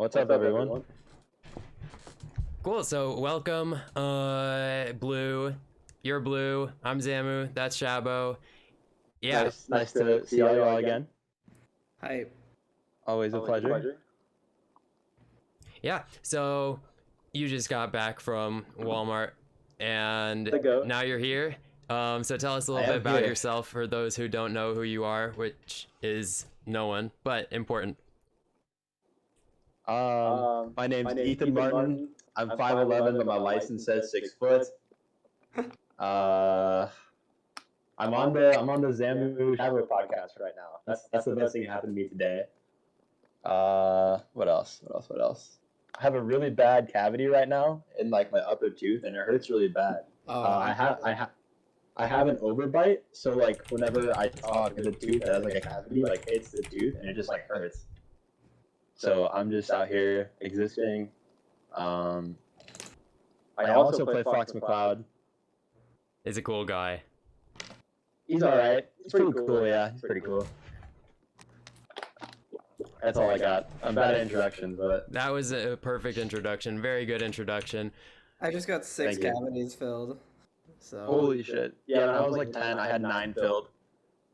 What's up, everyone? Cool, so welcome, Blue. You're Blue, I'm Zamu, that's Shabo. Yeah. Nice to see y'all again. Hi. Always a pleasure. Yeah, so you just got back from Walmart, and now you're here. So tell us a little bit about yourself for those who don't know who you are, which is no one, but important. My name's Ethan Martin. I'm 5'11", but my license says 6 foot. I'm on the Zamu Shabo podcast right now. That's the best thing that happened to me today. What else? I have a really bad cavity right now in like my upper tooth, and it hurts really bad. I have an overbite, so like whenever I talk, the tooth that has like a cavity like hits the tooth, and it just like hurts. So I'm just out here existing. I also play Fox McCloud. He's a cool guy. He's alright. He's pretty cool, yeah. He's pretty cool. That's all I got. I'm bad at introductions, but... That was a perfect introduction. Very good introduction. I just got 6 cavities filled. So. Holy shit. Yeah, when I was like 10, I had 9 filled.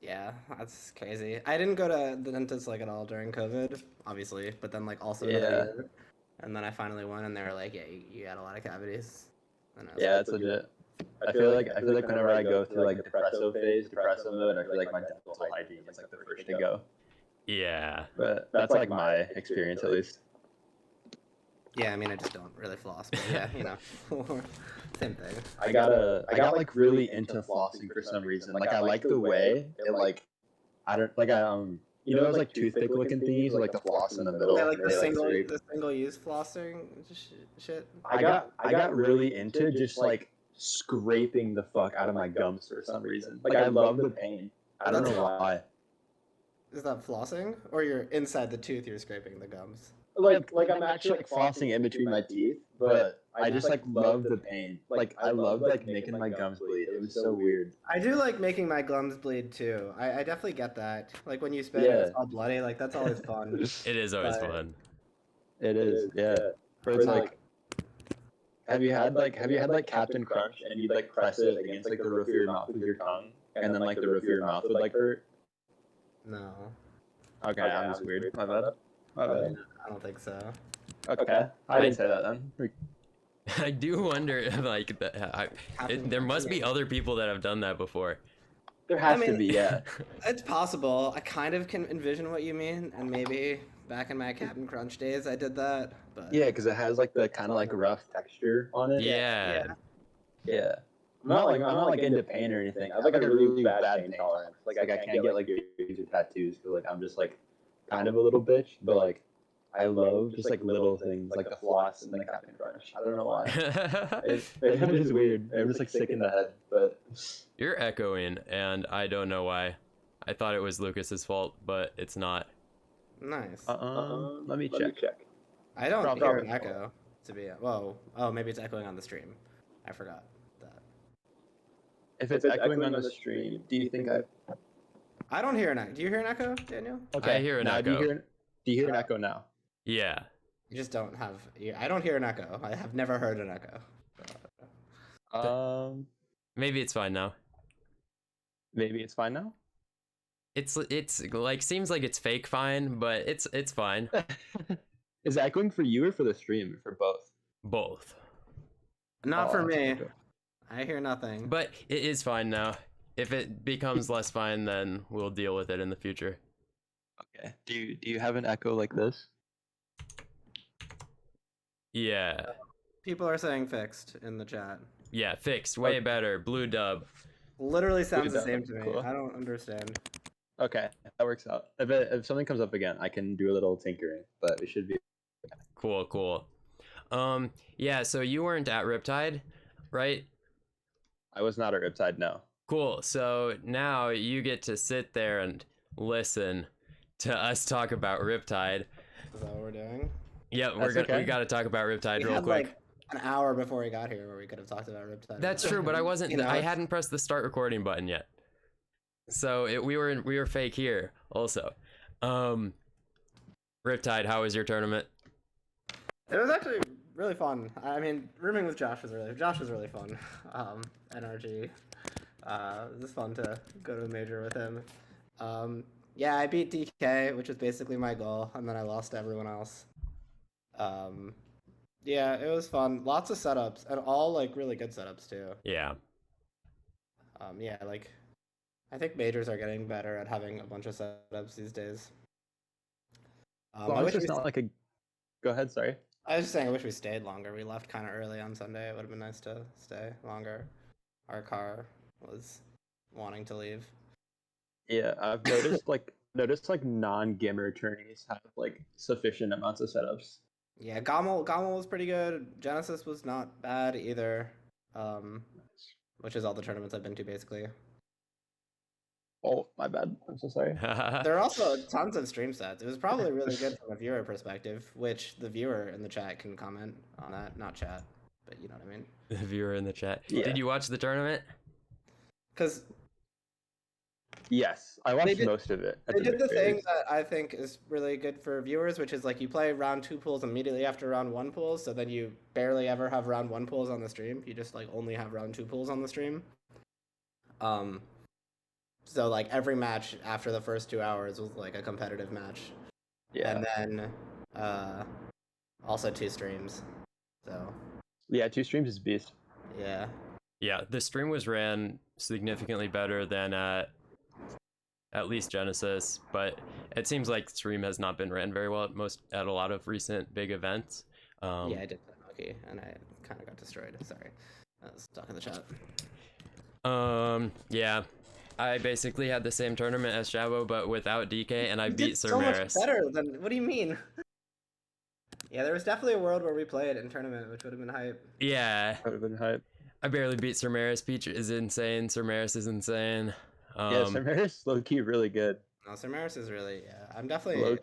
Yeah, that's crazy. I didn't go to the dentist like at all during COVID, obviously, but then like also year. And then I finally went, and they were like, "Yeah, you got a lot of cavities." And I was that's legit. I feel like whenever I go through like depresso mode, I feel like my dental hygiene is like the first to go. Yeah. But that's like my experience at least. Yeah, I mean, I just don't really floss, but yeah, you know, same thing. I got like really into flossing for some reason. Like I like the way it like, you know those like toothpick looking thingies with like the floss in the middle. Yeah, like the single use flossing shit. I got really into just like scraping the fuck out of my gums for some reason. Like I love the pain. I don't know why. Is that flossing, or you're inside the tooth? You're scraping the gums. Like I'm actually like flossing in between my teeth, but I just like love the pain. Like I love like making my gums bleed. It was so weird. I do like making my gums bleed too. I definitely get that. Like when you spit and it's all bloody, like that's always fun. It is always fun. It is, yeah. But it's like, have you had like Captain Crunch and you'd like press it against like the roof of your mouth with your tongue, and then like the roof of your mouth would like hurt? No. Okay, I'm just weird. My bad. I don't think so. Okay, I didn't say that then. I do wonder, like, there must be other people that have done that before. There has to be, yeah. It's possible. I kind of can envision what you mean, and maybe back in my Captain Crunch days I did that. But yeah, because it has like the kind of like rough texture on it. Yeah. I'm not like into pain or anything. I have like a really bad pain tolerance. Like I can't get like major tattoos because like I'm just like kind of a little bitch, but like I love just like little things like the floss and the Captain Crunch. I don't know why. It's just weird. I'm just like sick in the head. But you're echoing, and I don't know why. I thought it was Lucas's fault, but it's not. Nice. Let me check. I don't hear an echo. To be oh, maybe it's echoing on the stream. I forgot that. If it's echoing on the stream, do you think I don't hear an echo. Do you hear an echo, Daniel? Okay, I hear an echo. Do you hear an echo now? Yeah. You just don't have... I don't hear an echo. I have never heard an echo. Maybe it's fine now. Maybe it's fine now? It's like, seems like it's fake fine, but it's fine. Is it echoing for you or for the stream? For both? Both. Not for me. I hear nothing. But it is fine now. If it becomes less fine, then we'll deal with it in the future. Okay. Do you have an echo like this? Yeah. People are saying fixed in the chat. Yeah, fixed. Way better. Blue dub. Literally sounds the same to me. Cool. I don't understand. Okay, that works out. If something comes up again, I can do a little tinkering, but it should be cool. Yeah, so you weren't at Riptide, right? I was not at Riptide, no. Cool. So now you get to sit there and listen to us talk about Riptide. Is that what we're doing? Yeah, we got to talk about Riptide real quick. Like an hour before we got here where we could have talked about Riptide. That's true, but I hadn't pressed the start recording button yet. So we were fake here also. Riptide, how was your tournament? It was actually really fun. I mean, rooming with Josh was really fun. NRG. It was fun to go to a major with him. Yeah, I beat DK, which was basically my goal, and then I lost to everyone else. Yeah, it was fun. Lots of setups, and all like really good setups too. Yeah. Yeah, like I think majors are getting better at having a bunch of setups these days. As long as it's not like a. Go ahead. Sorry. I was just saying, I wish we stayed longer. We left kind of early on Sunday. It would have been nice to stay longer. Our car was wanting to leave. Yeah, I've noticed like non-gamer attorneys have like sufficient amounts of setups. Yeah, Gamal was pretty good. Genesis was not bad either. Which is all the tournaments I've been to basically. Oh, my bad. I'm so sorry. There are also tons of stream sets. It was probably really good from a viewer perspective, which the viewer in the chat can comment on that. Not chat, but you know what I mean. The viewer in the chat. Yeah. Did you watch the tournament? Because yes, I watched most of it. They did the thing that I think is really good for viewers, which is like you play round 2 pools immediately after round 1 pools, so then you barely ever have round 1 pools on the stream. You just like only have round 2 pools on the stream. So like every match after the first 2 hours was like a competitive match. Yeah. And then also 2 streams. So yeah, 2 streams is beast. Yeah. Yeah, the stream was ran significantly better than at least Genesis, but it seems like stream has not been ran very well at a lot of recent big events. Yeah, I did play Monkey and I kind of got destroyed. Sorry, I was talking in the chat. Yeah, I basically had the same tournament as Shabo, but without DK, and I beat Sir so Maris. Much better than. What do you mean? Yeah, there was definitely a world where we played in tournament, which would have been hype. Yeah, would have been hype. I barely beat Sir Maris. Peach is insane. Sir Maris is insane. Yeah, Sir Maris low key really good. No, Sir Maris is really I'm definitely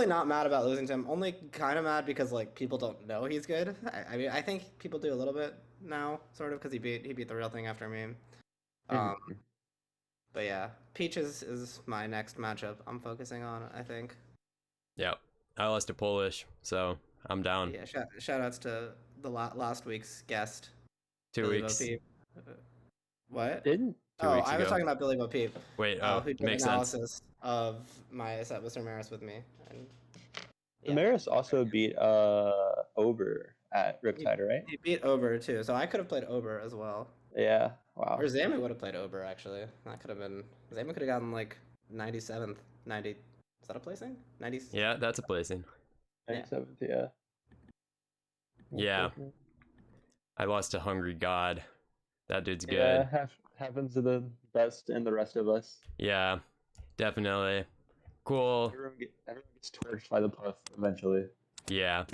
not mad about losing to him. Only kind of mad because like people don't know he's good. I mean, I think people do a little bit now, sort of, because he beat the real thing after me. But yeah, Peach is my next matchup I'm focusing on, I think. Yeah, I lost to Polish, so I'm down. Yeah, shout outs to the last week's guest. 2 weeks. What? Didn't? 2 weeks I was ago. talking about Billy Bo Peep. Wait, who did makes analysis sense. of my set with Sir Maris with me. And, yeah. Maris also beat Ober at Riptide, right? He beat Ober too, so I could have played Ober as well. Yeah, wow. Or Zamu would have played Ober actually. That could have been. Zamu could have gotten like 97th, 90. Is that a placing? 90. Yeah, that's a placing. 97th, yeah. Yeah. I lost to Hungry God. That dude's good. Yeah, happens to the best and the rest of us. Yeah, definitely. Cool. Everyone gets torched by the puff eventually. Yeah.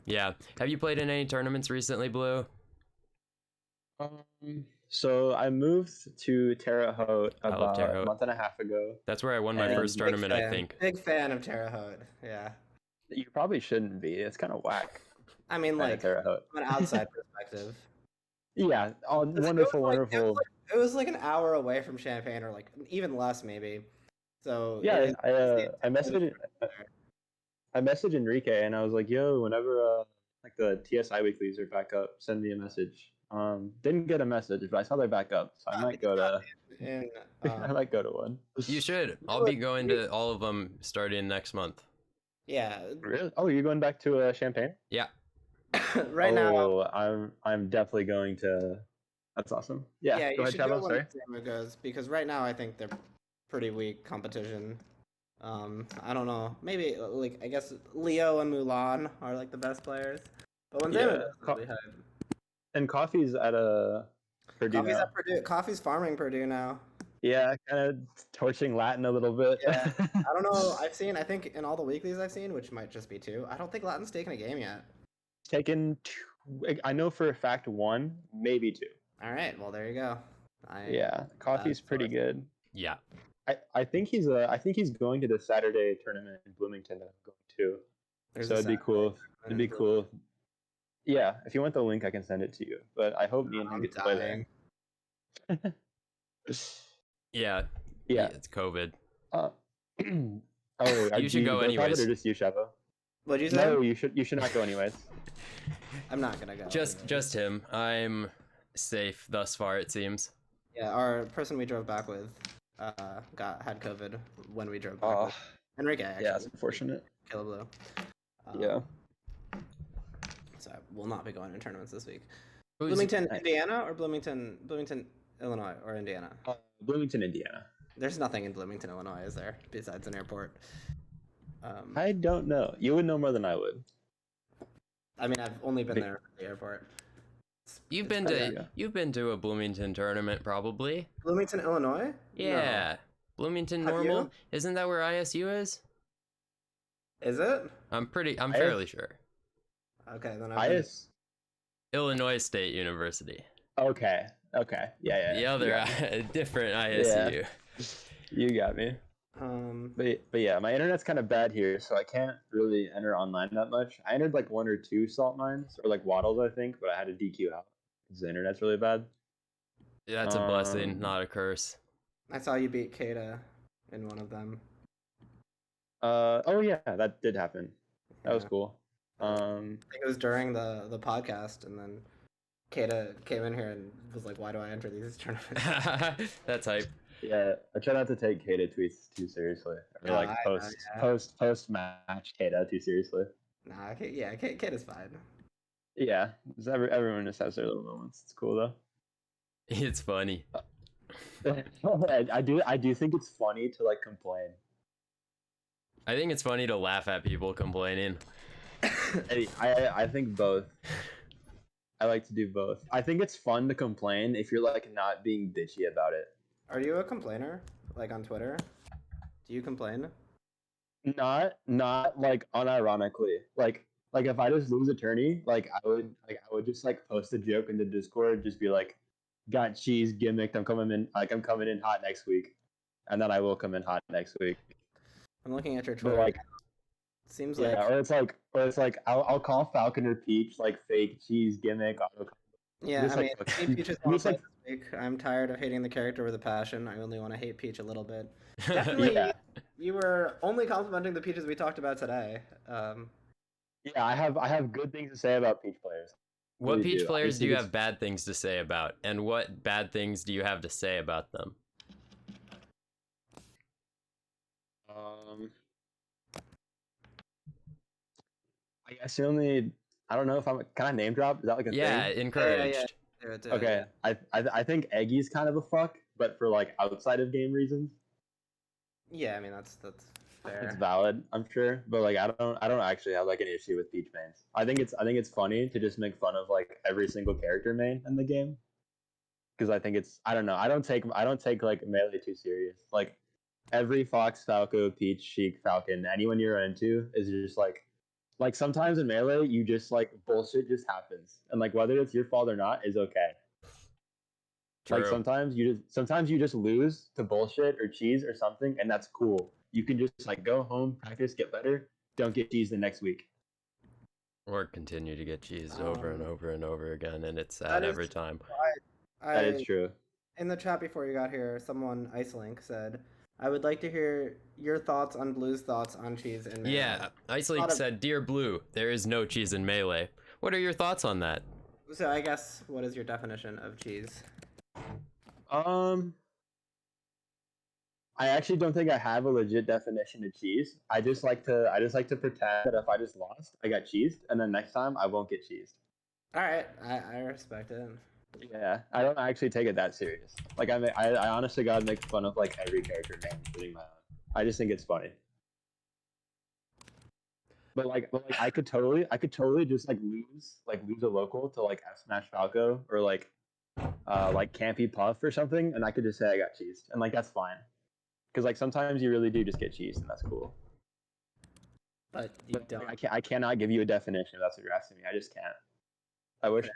Have you played in any tournaments recently, Blue? So I moved to Terre Haute about a month and a half ago. That's where I won my first tournament, I think. Big fan of Terre Haute, yeah. You probably shouldn't be. It's kind of whack. I mean, like, from an outside perspective. Yeah, wonderful. It was like an hour away from Champagne, or like even less maybe. So yeah, I messaged Enrique and I was like, "Yo, whenever like the TSI weeklies are back up, send me a message." Didn't get a message, but I saw they're back up, so I might go to. I might go to one. You should. I'll be going to all of them starting next month. Yeah. Really? Oh, you're going back to Champagne? Yeah. Now. I'm definitely going to. That's awesome. Yeah. Go ahead, Chavo. Sorry. Zamu goes, because right now I think they're pretty weak competition. I don't know. Maybe like I guess Leo and Mulan are like the best players, but when Zamu goes, really hype. And Coffee's at Purdue. Coffee's at Purdue. Coffee's farming Purdue now. Yeah, kind of torching Latin a little bit. Yeah. I don't know. I think in all the weeklies I've seen, which might just be 2, I don't think Latin's taken a game yet. Taken 2. I know for a fact 1, maybe 2. All right. Well, there you go. Yeah, Coffee's pretty good. Yeah. I think he's going to the Saturday tournament in Bloomington that I'm going to. So it'd be cool. It'd be cool. Yeah, if you want the link, I can send it to you. But I hope me and him get to play there. Yeah. It's COVID. You should go anyways. Or just you, Shabo? What'd you say? No, you should not go anyways. I'm not gonna go. Just him. I'm safe thus far, it seems. Yeah, our person we drove back with had COVID when we drove back. Oh, With Enrique, actually. yeah, it's unfortunate. Killer Blue. Yeah. So I will not be going to tournaments this week. Who's- Bloomington, Indiana, or Bloomington, Illinois, or Indiana? Bloomington, Indiana. There's nothing in Bloomington, Illinois, is there? Besides an airport. I don't know. You would know more than I would. I mean, I've only been there for the airport. You've been to a Bloomington tournament, probably. Bloomington, Illinois? Yeah. No. Bloomington Have Normal? you? Isn't that where ISU is? Is it? I'm fairly sure. Okay, then I've Illinois State University. Okay. Yeah. The other different ISU. Yeah. You got me. But yeah, my internet's kind of bad here, so I can't really enter online that much. I entered like 1 or 2 salt mines or like waddles, I think, but I had to DQ out because the internet's really bad. That's a blessing, not a curse. I saw you beat Kata in one of them. Oh yeah, that did happen. That was cool. I think it was during the podcast, and then Kata came in here and was like, "Why do I enter these tournaments?" That's hype. Yeah, I try not to take Kata tweets too seriously. Or like post match Kata too seriously. Nah, Kata's fine. Yeah, everyone just has their little moments. It's cool though. It's funny. I do think it's funny to like complain. I think it's funny to laugh at people complaining. I think both. I like to do both. I think it's fun to complain if you're like not being bitchy about it. Are you a complainer? Like on Twitter? Do you complain? Not like unironically. Like if I just lose a tourney, I would just like post a joke in the Discord, just be like, got cheese gimmicked, I'm coming in hot next week. And then I will come in hot next week. I'm looking at your Twitter. But, like, seems yeah, like or it's like I'll call Falcon or Peach like fake cheese gimmick. Yeah, just, I like, mean, Peach is this week. I'm tired of hating the character with a passion. I only want to hate Peach a little bit. Definitely, Yeah. You were only complimenting the Peaches we talked about today. Yeah, I have good things to say about Peach players. What Really Peach do. players do you have bad things to say about, and what bad things do you have to say about them? I guess I don't know if can I name drop? Is that like a thing? Encouraged. Yeah. Okay, I think Eggy's kind of a fuck, but for like outside of game reasons. Yeah, I mean that's fair. It's valid, I'm sure, but like I don't actually have like an issue with Peach mains. I think it's funny to just make fun of like every single character main in the game, because I think I don't know, I don't take like Melee too serious. Like every Fox, Falco, Peach, Sheik, Falcon, anyone you run into is just like sometimes in Melee you just like bullshit just happens, and like whether it's your fault or not is okay. True. Like sometimes you just lose to bullshit or cheese or something, and that's cool. You can just like go home, practice, get better. Don't get cheese the next week. Or continue to get cheesed over and over and over again, and it's sad every time. That is true. In the chat before you got here, someone, Icelink, said, I would like to hear your thoughts on Blue's thoughts on cheese in Melee. Yeah, Icelink said, Dear Blue, there is no cheese in Melee. What are your thoughts on that? So I guess, what is your definition of cheese? I actually don't think I have a legit definition of cheese. I just like to pretend that if I just lost, I got cheesed, and then next time I won't get cheesed. All right, I respect it. Yeah, I don't actually take it that serious. Like I honestly gotta make fun of like every character name, including my own. I just think it's funny. But I could totally just lose a local to like F Smash Falco or like Campy Puff or something, and I could just say I got cheesed, and like that's fine. Because like sometimes you really do just get cheesed, and that's cool. But you don't. I cannot give you a definition if that's what you're asking me. I just can't. I wish.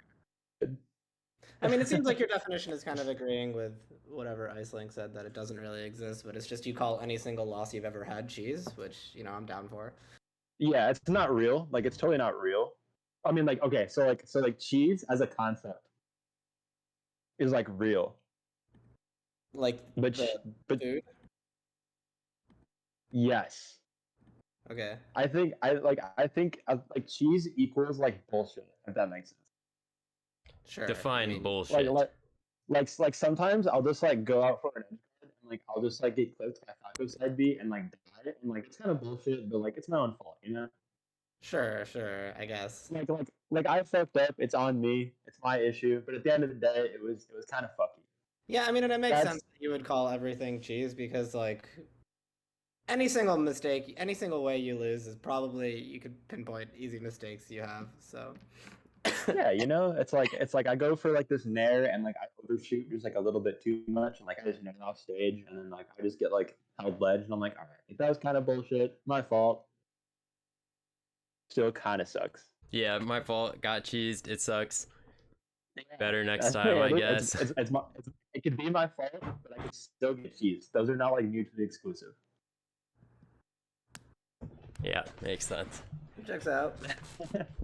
I mean, it seems like your definition is kind of agreeing with whatever Icelink said, that it doesn't really exist, but it's just you call any single loss you've ever had cheese, which, I'm down for. Yeah, it's not real. Like, it's totally not real. I mean, like, okay, so cheese as a concept is like real. Like, but food? Yes. Okay. I think like cheese equals like bullshit, if that makes sense. Sure. Define I mean, bullshit. Like sometimes I'll just like go out for an edge guard and like I'll just like get clipped by taco side B and like die and like it's kind of bullshit, but like it's my own fault, you know? sure, I guess. Like I fucked up. It's on me. It's my issue. But at the end of the day, it was kind of fucky. Yeah, I mean, and it makes sense That's that you would call everything cheese because like any single mistake, any single way you lose is probably you could pinpoint easy mistakes you have. So yeah, it's like I go for like this nair and like I overshoot just like a little bit too much and like I just nair off stage and then like I just get like held ledge and I'm like, all right, that was kind of bullshit. My fault. Still kind of sucks. Yeah, my fault. Got cheesed. It sucks. Yeah. Better next time, I guess. It could be my fault, but I could still get cheese. Those are not like mutually exclusive. Yeah, makes sense. checks out.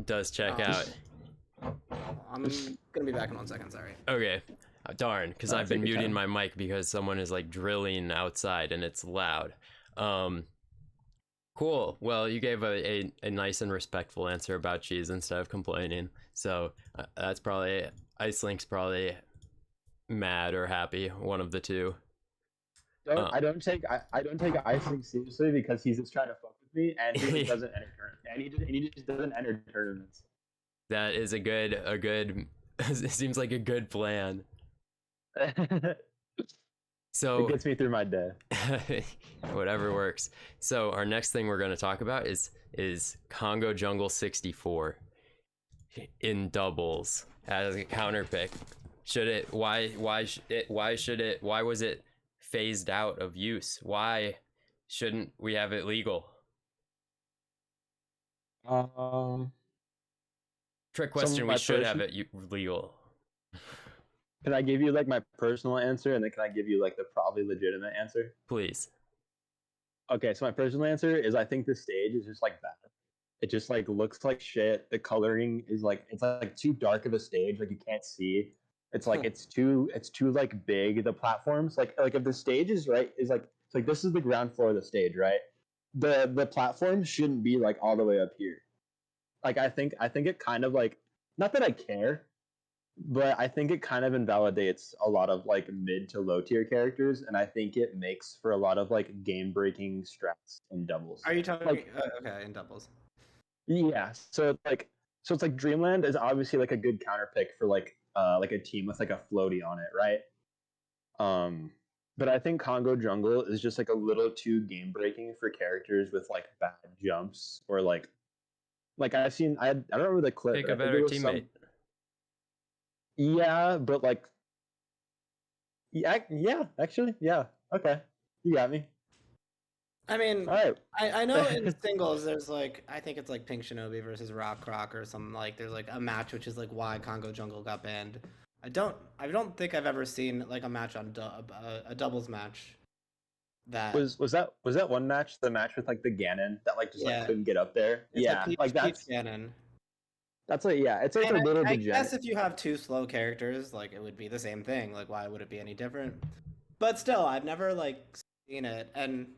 Does check out. I'm gonna be back in 1 second. Sorry. Okay. Darn, because I've been muting my mic because someone is like drilling outside and it's loud. Cool. Well, you gave a nice and respectful answer about cheese instead of complaining. So that's probably Icelink's probably mad or happy, one of the two. I don't take Icelink seriously because he's just trying to fuck with me and he just doesn't enter tournaments. And he just doesn't enter tournaments. That is a good. It seems like a good plan. So it gets me through my day. Whatever works. So our next thing we're going to talk about is Congo Jungle 64 in doubles as a counter pick. Why was it phased out of use? Why shouldn't we have it legal? Trick question. We should have it legal. Can I give you like my personal answer and then can I give you like the probably legitimate answer? Please. Okay, so my personal answer is I think the stage is just like bad. It just like looks like shit. The coloring is like it's like too dark of a stage, like you can't see. It's like it's too like big. The platforms like if the stage is right is like it's like this is the ground floor of the stage, right? The platform shouldn't be like all the way up here. Like I think it kind of like not that I care, but I think it kind of invalidates a lot of like mid to low tier characters, and I think it makes for a lot of like game breaking strats in doubles. Are you talking like okay in doubles? Yeah, so it's like Dreamland is obviously like a good counter pick for like a team with like a floaty on it, right? But I think Congo Jungle is just like a little too game breaking for characters with like bad jumps or like I've seen I don't remember the clip. Pick a better teammate. Yeah, but like yeah, actually, yeah. Okay. You got me. I mean, all right. I know in singles there's like I think it's like Pink Shinobi versus Rock Croc or something like there's like a match which is like why Congo Jungle got banned. I don't think I've ever seen like a match on a doubles match. That was that one match, the match with like the Ganon that like just like couldn't get up there. It's yeah, like that's Ganon. That's like it's like a little I degenerate. guess if you have two slow characters, like it would be the same thing. Like why would it be any different? But still, I've never like seen it. And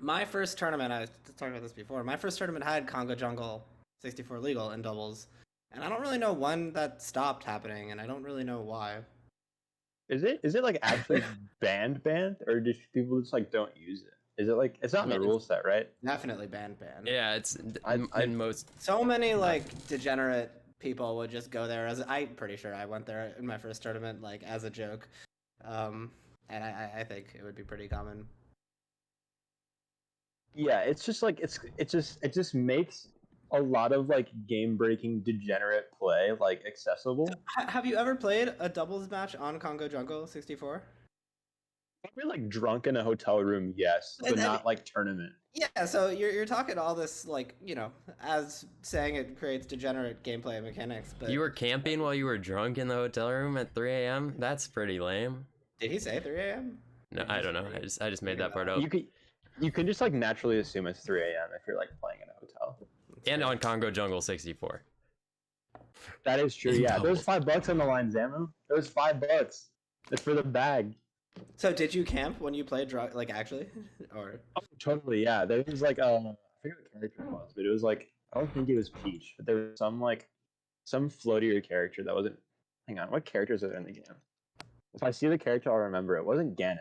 my first tournament, I talked about this before. My first tournament had Congo Jungle 64 legal in doubles, and I don't really know when that stopped happening, and I don't really know why. Is it like actually banned, or just people just like don't use it? Is it like it's not in the rule set, right? Definitely banned. Yeah, it's in most. So many like degenerate people would just go there I'm pretty sure I went there in my first tournament like as a joke, and I think it would be pretty common. Yeah, it's just like it just makes a lot of like game breaking degenerate play like accessible. Have you ever played a doubles match on Congo Jungle 64? Probably like drunk in a hotel room, yes, but not like tournament. Yeah, so you're talking all this like as saying it creates degenerate gameplay mechanics, but you were camping while you were drunk in the hotel room at 3 a.m. That's pretty lame. Did he say 3 a.m.? No, I don't know. I just made that part up. You could just like naturally assume it's 3 a.m. if you're like playing in a hotel. And on Congo Jungle 64. That is true. Yeah, there's $5 on the line, Zamu. There's $5. It's for the bag. So did you camp when you played like actually, or? Oh, totally. Yeah, there was like I forget what character it was, but it was like I don't think it was Peach, but there was some floatier character that wasn't. Hang on, what characters are there in the game? If I see the character, I'll remember. It wasn't Ganon.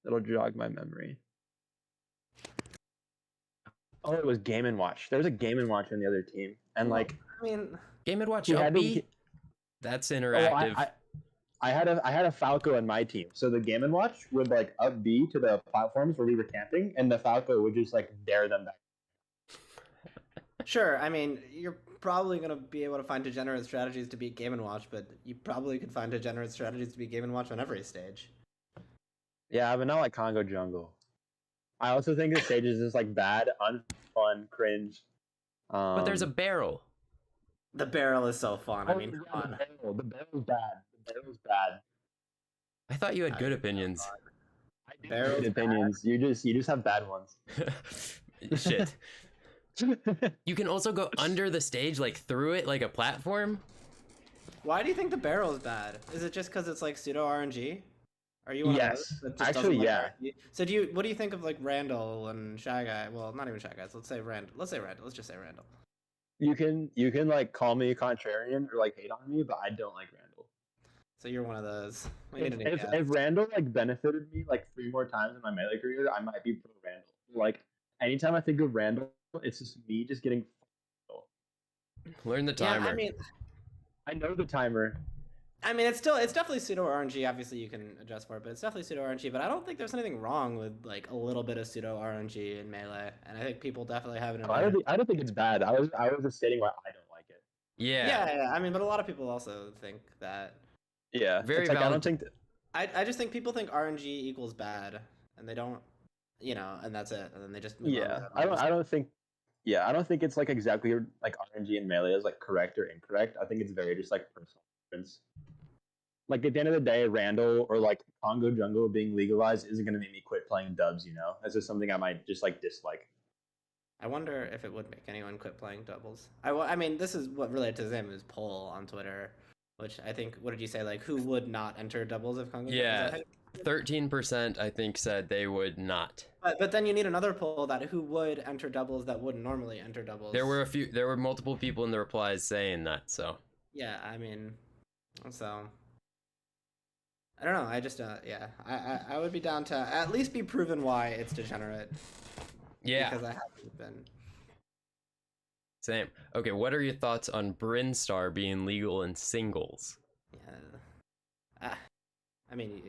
It'll jog my memory. Oh, it was Game and Watch. There was a Game and Watch on the other team, and like I mean, Game and Watch he had LB? to- That's oh, interactive. I had a Falco in my team, so the Game and Watch would like up B to the platforms where we were camping, and the Falco would just like dare them back. sure. I mean, you're probably gonna be able to find degenerate strategies to beat Game and Watch, but you probably could find degenerate strategies to beat Game and Watch on every stage. Yeah, but not like Congo Jungle. I also think the stage is just like bad, unfun, cringe. But there's a barrel. The barrel is so fun. I mean, yeah, the barrel's bad. The barrel's bad. I thought you had good opinions. I do Barrel's have good opinions. You just have bad ones. Shit. You can also go under the stage, like through it, like a platform. why do you think the barrel is bad? Is it just because it's like pseudo RNG? Are you one Yes. of those that just Actually, doesn't like yeah. RNG? So what do you think of like Randall and Shy Guy? Well, not even Shy Guys. Let's say Randall. Let's just say Randall. You can like call me contrarian or like hate on me, but I don't like Randall. So you're one of those. We need a new If guest. Randall like benefited me like 3 more times in my melee career, I might be pro Randall. Like anytime I think of Randall, it's just me just getting. Learn the timer. Yeah, I know the timer. I mean, it's definitely pseudo RNG. Obviously, you can adjust for it, but it's definitely pseudo RNG. But I don't think there's anything wrong with like a little bit of pseudo RNG in melee, and I think people definitely have an advantage. I don't think it's bad. I was just stating why I don't like it. Yeah. I mean, but a lot of people also think that. Yeah, Very it's like, I valid. don't think. I just think people think RNG equals bad, and they don't, and that's it, and then they just move on Yeah, with it. I don't think. Yeah, I don't think it's like exactly like RNG and melee is like correct or incorrect. I think it's very just like personal preference. Like at the end of the day, Randall or like Congo Jungle being legalized isn't going to make me quit playing dubs. That's just something I might just like dislike. I wonder if it would make anyone quit playing doubles. I mean, this is what related to Zamu's poll on Twitter, which I think, what did you say? Like, who would not enter doubles if Congo? Yeah. 13% I think said they would not. But then you need another poll that who would enter doubles that wouldn't normally enter doubles. There were multiple people in the replies saying that, so. Yeah, I mean, so I don't know. I just I would be down to at least be proven why it's degenerate. Yeah. Because I haven't been. Same. Okay, what are your thoughts on Brinstar being legal in singles? Yeah. I mean,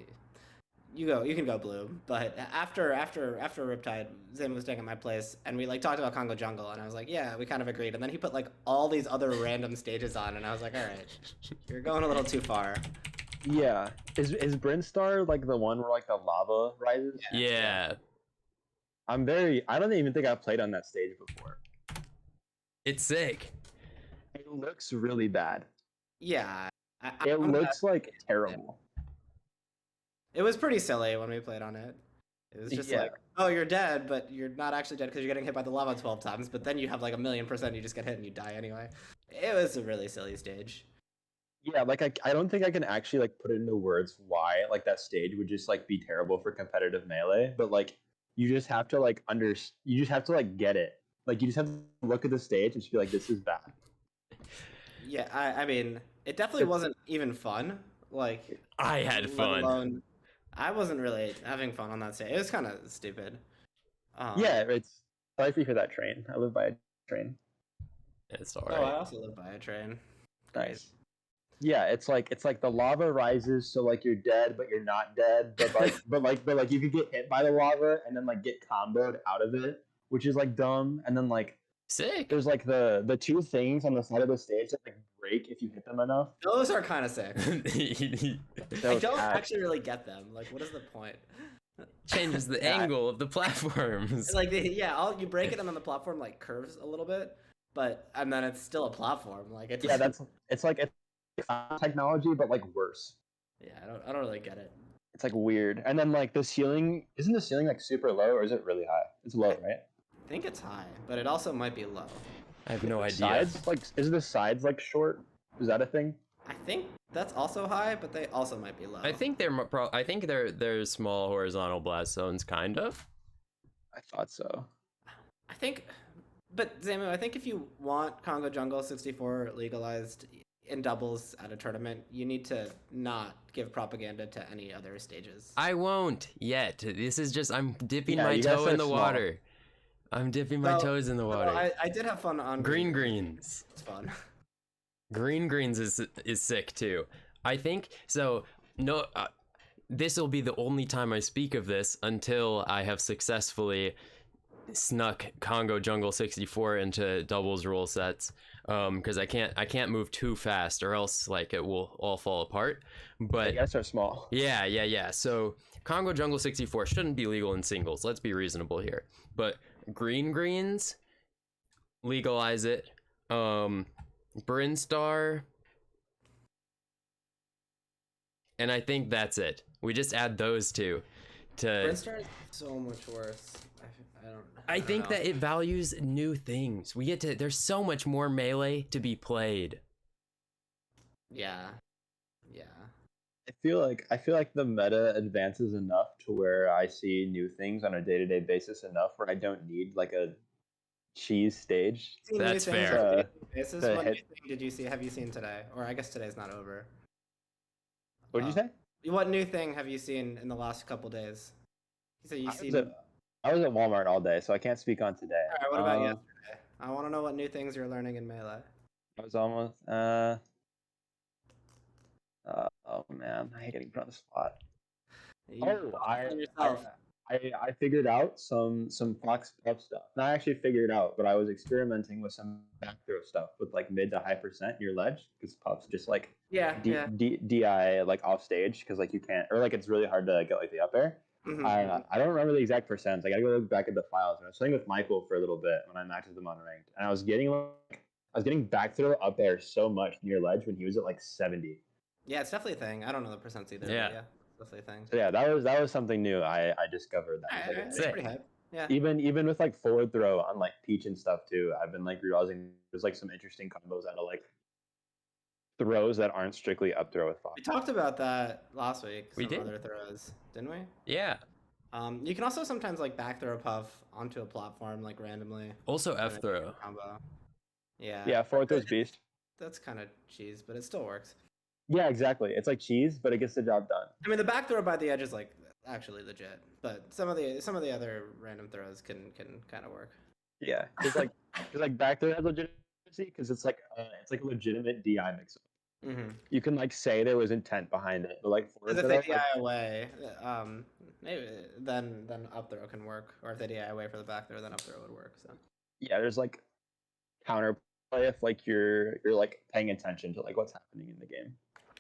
you can go blue, but after Riptide, Zim was taking my place, and we like talked about Congo Jungle, and I was like, yeah, we kind of agreed, and then he put like all these other random stages on, and I was like, all right, you're going a little too far. Yeah, is Brinstar like the one where like the lava rises? Yeah. I don't even think I've played on that stage before. It's sick. It looks really bad. Yeah. It looks like terrible. It was pretty silly when we played on it. It was just like, oh, you're dead, but you're not actually dead because you're getting hit by the lava 12 times, but then you have like 1,000,000%, you just get hit and you die anyway. It was a really silly stage. Yeah, like I don't think I can actually like put it into words why like that stage would just like be terrible for competitive melee, but like you just have to like you just have to like get it. Like you just have to look at the stage and just be like, this is bad. Yeah, I mean, it definitely wasn't even fun. Like I had fun. I wasn't really having fun on that stage. It was kind of stupid. Yeah, it's sorry for that train. I live by a train. It's Oh, alright. I also live by a train. Nice. Yeah, it's like the lava rises, so like you're dead, but you're not dead. But like you could get hit by the lava and then like get comboed out of it, which is like dumb. And then like Sick. there's like the two things on the side of the stage that like break if you hit them enough. Those are kind of sick. I don't cat. actually really get them. Like, what is the point? Changes the angle of the platforms. Like, you break it and then the platform like curves a little bit, and then it's still a platform. Like, it's it's like technology, but like worse. Yeah, I don't really get it. It's like weird. And then like the ceiling, isn't the ceiling like super low or is it really high? It's low, right? I think it's high, but it also might be low. I have no idea. Sides, like, is the sides like short? Is that a thing? I think That's also high, but they also might be low. I think they're small horizontal blast zones, kind of. I thought so. I think, but Zamu, I think if you want Congo Jungle 64 legalized in doubles at a tournament, you need to not give propaganda to any other stages. I won't yet. This is just I'm dipping Yeah, my you gotta toe in start the small. water. I'm dipping my toes in the water. I did have fun on Green greens. It's fun. Green greens is sick too. I think so. No, this will be the only time I speak of this until I have successfully snuck Congo Jungle 64 into doubles rule sets. Because I can't move too fast or else like it will all fall apart. But You gotta start small. yeah. So Congo Jungle 64 shouldn't be legal in singles. Let's be reasonable here. But green greens, legalize it. Brinstar, and I think that's it. We just add those two to Brinstar is so much worse. I think that it values new things. We get to there's so much more melee to be played. Yeah. I feel like the meta advances enough to where I see new things on a day-to-day basis enough where I don't need like a cheese stage. That's fair. What new thing did you see? Have you seen today? Or I guess today's not over. What'd you say? What new thing have you seen in the last couple days? So you I was at Walmart all day, so I can't speak on today. All right, what about yesterday? I want to know what new things you're learning in Melee. I was almost oh man, I hate getting put on the spot. I figured out some Fox Puff stuff. Not actually figured out, but I was experimenting with some back throw stuff with like mid to high percent near ledge because Puff's just like DI like off stage because like you can't or like it's really hard to get like the up air. Mm-hmm. I don't remember the exact percents. I gotta go look back at the files. And I was playing with Michael for a little bit when I matched with him on ranked, and I was getting back throw up air so much near ledge when he was at like 70. Yeah, it's definitely a thing. I don't know the percents either. Yeah. But yeah, it's definitely a thing. So yeah, that was something new. I discovered that. It's pretty hype. Yeah. Even with like forward throw on like Peach and stuff too, I've been like realizing there's like some interesting combos out of like throws that aren't strictly up throw with Fox. We talked about that last week. We did. Other throws, didn't we? Yeah. You can also sometimes like back throw Puff onto a platform like randomly. Also F throw. Combo. Yeah. Yeah, forward throw's beast. That's kind of cheese, but it still works. Yeah, exactly. It's like cheese, but it gets the job done. I mean, the back throw by the edge is like actually legit, but some of the other random throws can kind of work. Yeah, it's like back throw has legitimacy because it's like a legitimate DI mix-up. Mm-hmm. You can like say there was intent behind it, but like forward if throw, they DI away, maybe then up throw can work, or if they DI away for the back throw, then up throw would work. So yeah, there's like counterplay if like you're like paying attention to like what's happening in the game.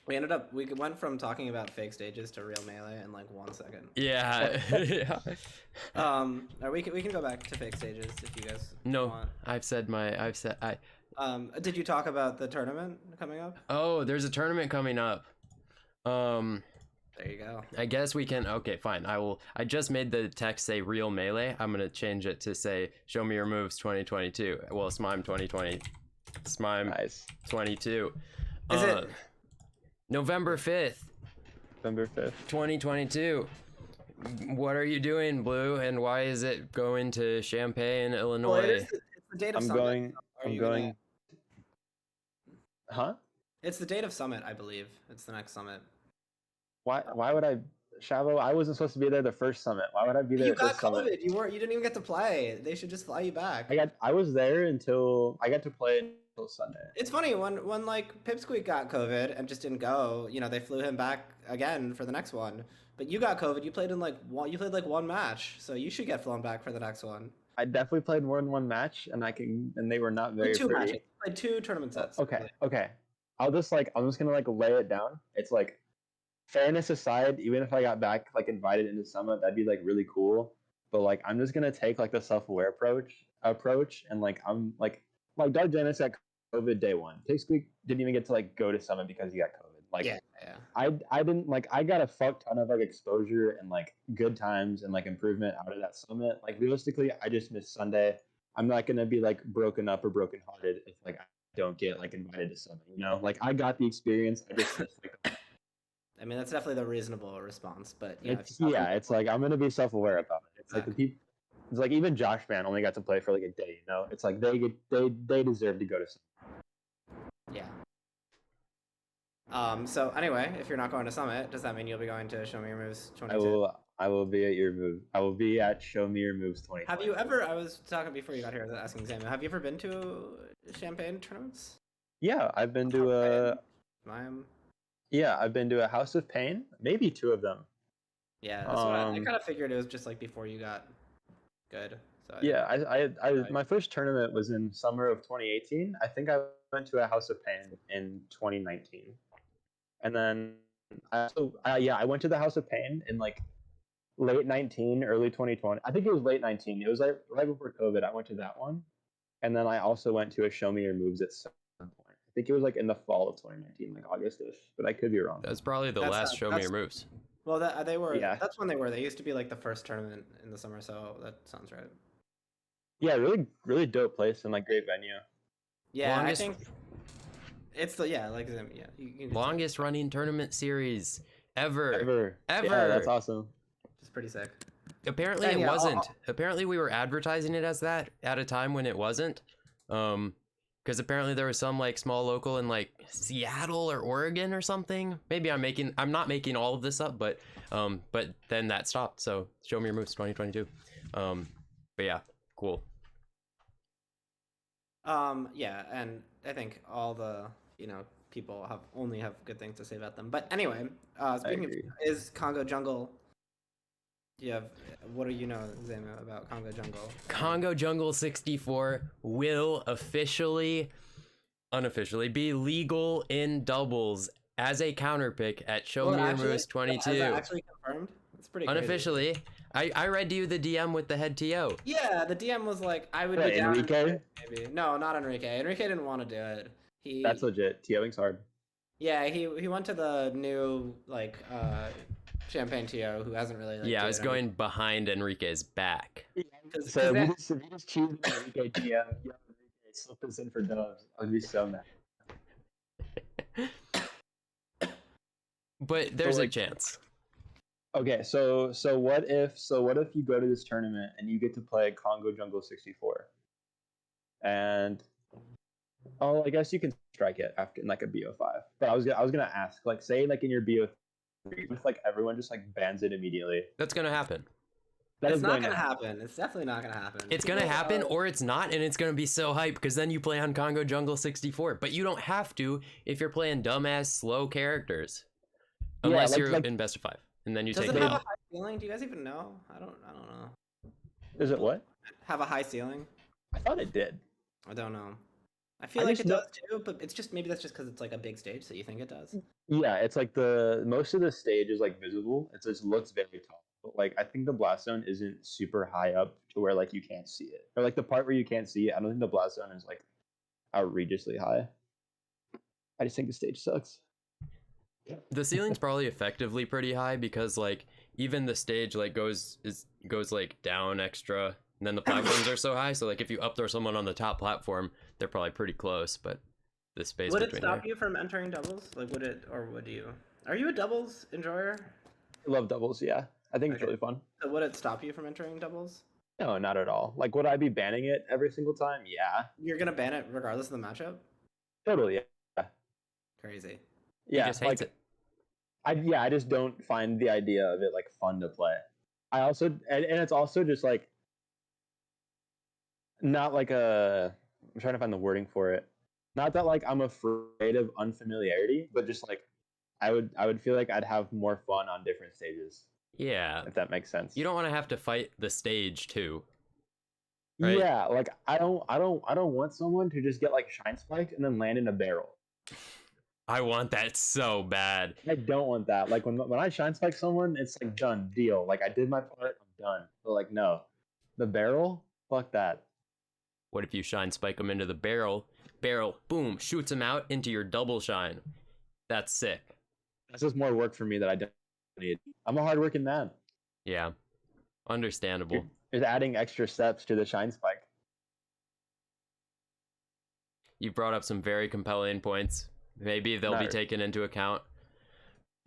We went from talking about fake stages to real Melee in like 1 second. Yeah. We can go back to fake stages if you guys want. Did you talk about the tournament coming up? Oh, there's a tournament coming up. There you go. I guess we can. Okay, fine. I just made the text say real Melee. I'm gonna change it to say show me your moves 2022. Well, Smime 2020. Smime Nice. 22. Is it November 5th, 2022. What are you doing, Blue, and why is it going to Champaign, Illinois? Well, it's the date of Summit. I'm going. Huh? It's the date of Summit, I believe. It's the next Summit. Why would I, Shabo? I wasn't supposed to be there the first Summit. Why would I be there? You got at Summit? COVID. You didn't even get to play. They should just fly you back. I was there until I got to play until Sunday. It's funny when like Pipsqueak got COVID and just didn't go. You know, they flew him back again for the next one. But you got COVID. You played like one match, so you should get flown back for the next one. I definitely played more than one match, and they were not very two pretty. matches. Played 2 tournament sets. Okay. I'm just gonna like lay it down. It's like, fairness aside, even if I got back like invited into Summit, that'd be like really cool. But like I'm just gonna take like the self-aware approach, and like I'm like Dark Dennis got COVID day 1. Pipsqueak didn't even get to like go to Summit because he got COVID. Like yeah. I didn't like I got a fuck ton of like exposure and like good times and like improvement out of that Summit. Like realistically, I just missed Sunday. I'm not gonna be like broken up or brokenhearted if like I don't get like invited to something. You know, like I got the experience. I just like, I mean, that's definitely the reasonable response, but yeah, it's like I'm gonna be self-aware about it. It's like the people. It's like even Josh Fan only got to play for like a day. You know, it's like they deserve to go to something. Yeah. So anyway, if you're not going to Summit, does that mean you'll be going to Show Me Your Moves 22? I will be at your move. I will be at Show Me Your Moves 20. Have you ever? I was talking before you got here. I was asking Zamu. Have you ever been to Champagne tournaments? Yeah, I've been to a. Miami. Yeah, I've been to a House of Pain. Maybe two of them. Yeah, that's what I kind of figured. It was just like before you got good. So my first tournament was in summer of 2018. I think I went to a House of Pain in 2019, and then I went to the House of Pain in like late 19, early 2020. I think it was late 19. It was like right before COVID. I went to that one, and then I also went to a Show Me Your Moves at some point. I think it was like in the fall of 2019, like August-ish, but I could be wrong. That's probably the last Show Me Your Moves. Well, they were. Yeah. That's when they were. They used to be like the first tournament in the summer, so that sounds right. Yeah, really, really dope place and like great venue. Yeah, I think it's longest running tournament series ever. Yeah, that's awesome. It's pretty sick. Apparently it wasn't. Apparently we were advertising it as that at a time when it wasn't. Because apparently there was some like small local in like Seattle or Oregon or something. Maybe I'm not making all of this up, but then that stopped. So Show Me Your Moves 2022. But yeah, cool. Yeah, and I think all the people only have good things to say about them. But anyway, speaking of, is Congo Jungle. What do you know, Zamu, about Congo Jungle? Congo Jungle 64 will unofficially be legal in doubles as a counterpick at Show Me Your Moves 22. Is that actually confirmed? It's pretty unofficially. I read to you the DM with the head TO. Yeah, the DM was like, I would be down. Enrique? Maybe. No, not Enrique. Enrique didn't want to do it. That's legit. TOing's hard. Yeah, he went to the new like Champagne TO who hasn't really. Like, yeah, I was going behind Enrique's back. Yeah, so we just choose Enrique TM. Yeah, Enrique, slip us in for dubs. I'd be so mad. But there's a chance. Okay, so what if you go to this tournament and you get to play Congo Jungle 64, and I guess you can strike it after in like a BO5. But I was gonna ask, like, say like in your BO3, if like everyone just like bans it immediately. That's gonna happen. It's not gonna happen. It's definitely not gonna happen. It's gonna happen, or it's not, and it's gonna be so hype because then you play on Congo Jungle 64. But you don't have to if you're playing dumbass slow characters, unless you're in best of 5. And then you take it. Does it have a high ceiling? Do you guys even know? I don't know. Does it what? Have a high ceiling? I thought it did. I don't know. I feel like it does too, but it's just maybe that's just because it's like a big stage, so you think it does. Yeah, it's like most of the stage is like visible. It just looks very tall. But like I think the blast zone isn't super high up to where like you can't see it, or like the part where you can't see it. I don't think the blast zone is like outrageously high. I just think the stage sucks. The ceiling's probably effectively pretty high because like even the stage like goes like down extra, and then the platforms are so high. So like if you up throw someone on the top platform, they're probably pretty close. But the space would it stop you from entering doubles? Like would you? Are you a doubles enjoyer? I love doubles. Yeah, I think it's really fun. So would it stop you from entering doubles? No, not at all. Like would I be banning it every single time? Yeah. You're gonna ban it regardless of the matchup? Totally. Yeah. Crazy. Yeah, he just hates it. I just don't find the idea of it like fun to play. I also and it's also just like not like I'm trying to find the wording for it. Not that like I'm afraid of unfamiliarity, but just like I would feel like I'd have more fun on different stages. Yeah. If that makes sense. You don't want to have to fight the stage too. Right? Yeah, like I don't want someone to just get like shine spiked and then land in a barrel. I want that so bad. I don't want that. Like when I shine spike someone, it's like done deal. Like I did my part, I'm done. But like no, the barrel, fuck that. What if you shine spike them into the barrel? Barrel, boom, shoots them out into your double shine. That's sick. That's just more work for me that I don't need. I'm a hardworking man. Yeah, understandable. It's adding extra steps to the shine spike. You brought up some very compelling points. Maybe they'll be taken into account.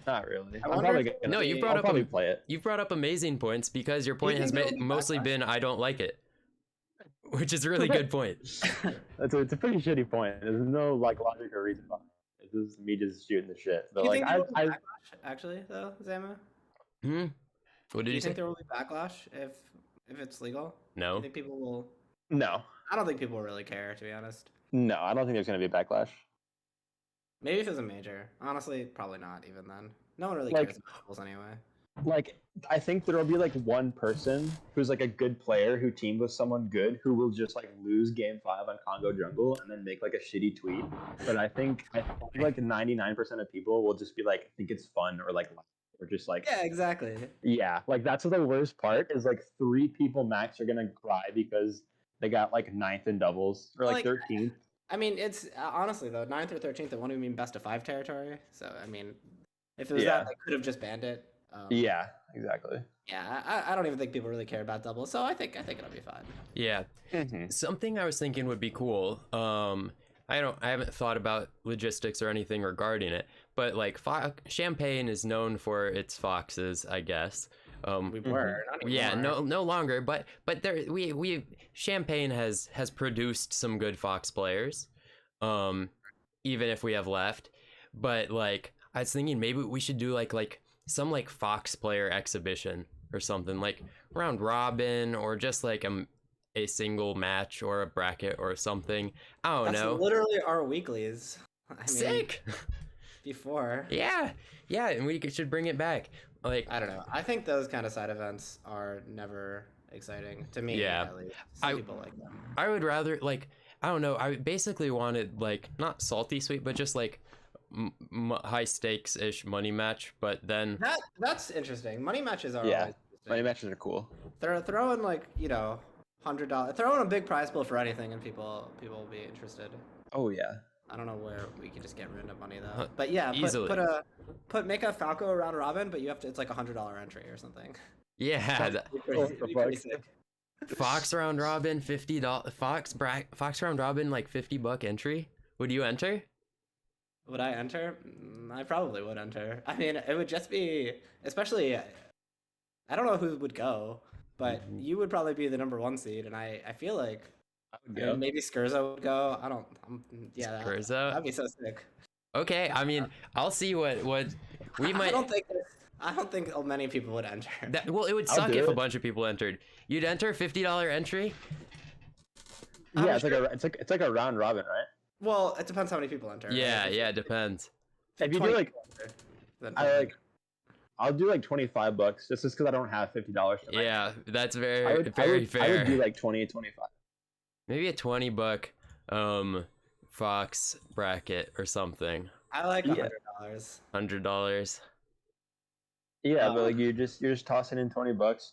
Not really. I wonder if No, maybe- you brought I'll up probably play it. You've brought up amazing points because your Do you point has think there'll be mostly backlash? been I don't like it, which is a really good point. It's a pretty shitty point. There's no like logic or reason behind it. This is me just shooting the shit. But Do you like think there will be I backlash, actually, though, Zamu? Hmm. What did Do you you say? think there will be backlash if it's legal? Do No. you think people will? no. I don't think people will really care, to be honest. No, I don't think there's gonna be a backlash. Maybe if it was a major. Honestly, probably not even then. No one really Like- cares about doubles anyway. Like I think there'll be like one person who's like a good player who teamed with someone good who will just like lose game 5 on Congo Jungle and then make like a shitty tweet. But I think like 99% of people will just be like think it's fun or like or just like Yeah, exactly. yeah, like that's the worst part is like 3 people max are gonna cry because they got like 9th in doubles or like Like, 13th. I mean, it's honestly though 9th or 13th. It won't even mean best of 5 territory. So I mean, if it was Yeah. that, they could have just banned it. Yeah, exactly. Yeah, I don't even think people really care about doubles. So I think it'll be fine. Yeah. Something I was thinking would be cool. I haven't thought about logistics or anything regarding it, but like Champagne is known for its foxes, I guess. We were not anymore. Yeah, no longer, but there Champagne has produced some good fox players, even if we have left. But like I was thinking maybe we should do like some like fox player exhibition or something, like round robin or just like a single match or a bracket or something. I don't That's know. literally our weeklies. I mean, Sick. Before. Yeah, and we should bring it back. Like I don't know. I think those kind of side events are never exciting to me. Yeah. At least some people like them. I would rather like I don't know. I basically wanted like not salty sweet, but just like high stakes ish money match. But then That's interesting. Money matches are Yeah. always interesting. Money matches are cool. They're throwing like $100. Throwing a big prize pool for anything, and people will be interested. Oh yeah. I don't know where we could just get random money though. But yeah, easily. make a Falco round robin, but you have to. It's like $100 entry or something. yeah, It'd be pretty sick. Fox round robin $50. Fox round robin like $50 entry. Would you enter? Would I enter? I probably would enter. I mean, it would just be, especially. I don't know who would go, but you would probably be the #1 seed, and I feel like. And maybe Skurzo would go. Yeah, Skurzo? that'd be so sick. Okay, I mean, I'll see what we might. I don't think many people would enter. Well, it would I'll suck do if a it. bunch of people entered. You'd enter $50 entry. Yeah, it's like a round robin, right? Well, it depends how many people enter. Yeah, right? it depends. If you do 20 like people enter, then I'll do like $25 just because I don't have $50 to Yeah, that's very I would fair. I would do like 20, 25. Maybe a $20 Fox bracket or something. I like Yeah. $100. $100. Yeah, but like you're just tossing in $20,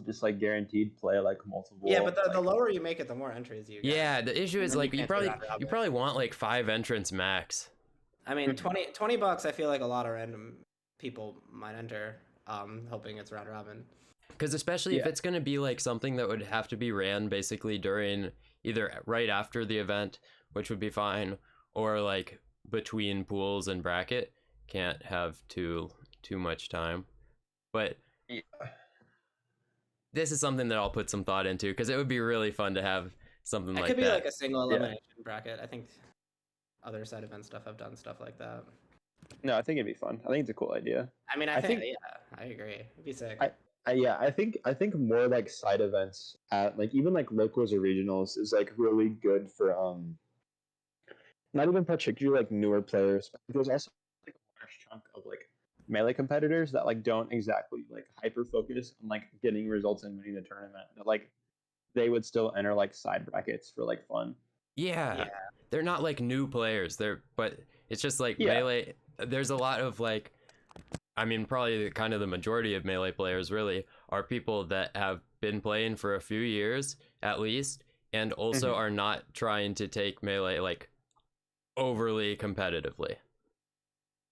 just like guaranteed play like multiple. Yeah, but the lower you make it, the more entries you get. Yeah, the issue is then you like you can't do probably round robin. you probably want like 5 entrants max. I mean, $20. I feel like a lot of random people might enter, hoping it's round robin. Because especially if Yeah. it's going to be like something that would have to be ran basically during either right after the event, which would be fine, or like between pools and bracket, can't have too much time. But Yeah. this is something that I'll put some thought into because it would be really fun to have something It like could be that. like a single elimination bracket. I think other side event stuff have done stuff like that. No, I think it'd be fun. I think it's a cool idea. I mean, I think- yeah, I agree. It'd be sick. I think more like side events at like even like locals or regionals is like really good for not even particularly like newer players, but there's also like a large chunk of like melee competitors that like don't exactly like hyper focus on like getting results and winning the tournament. But, like they would still enter like side brackets for like fun. Yeah. They're not like new players. But it's just like Yeah. melee. There's a lot of like, I mean, probably kind of the majority of melee players really are people that have been playing for a few years at least, and also are not trying to take melee like overly competitively.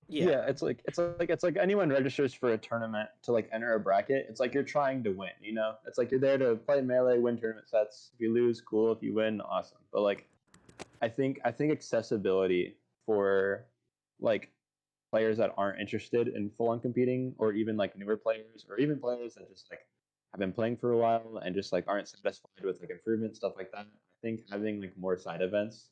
Yeah, it's like anyone registers for a tournament to like enter a bracket. It's like you're trying to win, you know? It's like you're there to play melee, win tournament sets. If you lose, cool. If you win, awesome. But like think accessibility for like players that aren't interested in full on competing, or even like newer players, or even players that just like have been playing for a while and just like aren't satisfied with like improvement stuff like that. I think having like more side events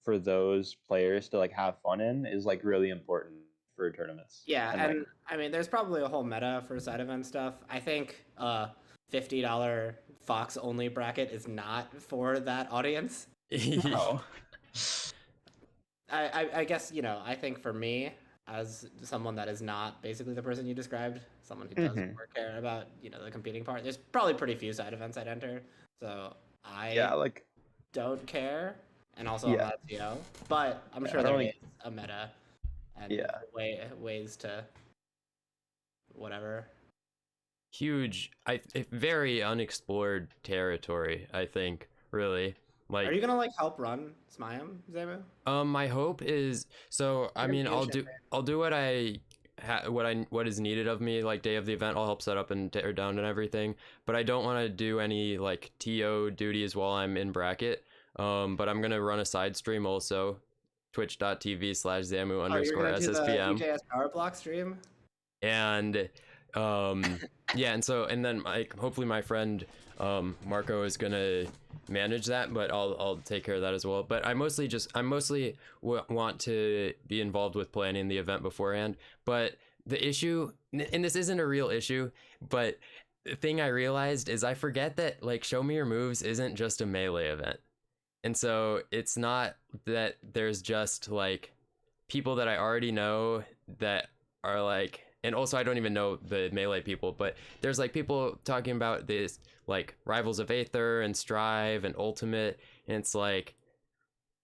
for those players to like have fun in is like really important for tournaments. Yeah, And and like I mean, there's probably a whole meta for side event stuff. I think $50 Fox only bracket is not for that audience. oh I guess, you know, I think for me, as someone that is not basically the person you described, someone who does Mhm. more care about, you know, the competing part, there's probably pretty few side events I'd enter. So yeah, I like don't care. And also I'm yeah, not a TO, but I'm yeah, sure I don't there think is a meta and yeah. ways to whatever. Huge, very unexplored territory, I think, really. Are Like, you gonna like help run Smayam, Zamu? my hope is, so I You're gonna mean, be in Champagne. I'll do what is needed of me, like day of the event. I'll help set up and tear down and everything, but I don't want to do any like TO duties while I'm in bracket. But I'm gonna run a side stream also, twitch.tv/Zamu Oh, you're underscore gonna do the SSPM. EJS Power Block stream? And yeah, and so, and then hopefully my friend Marco is gonna manage that, but I'll take care of that as well. But I mostly want to be involved with planning the event beforehand. But the issue, and this isn't a real issue, but the thing I realized is I forget that like Show Me Your Moves isn't just a melee event. And so it's not that there's just like people that I already know that are like, and also I don't even know the melee people, but there's like people talking about this like Rivals of Aether and Strive and Ultimate, and it's like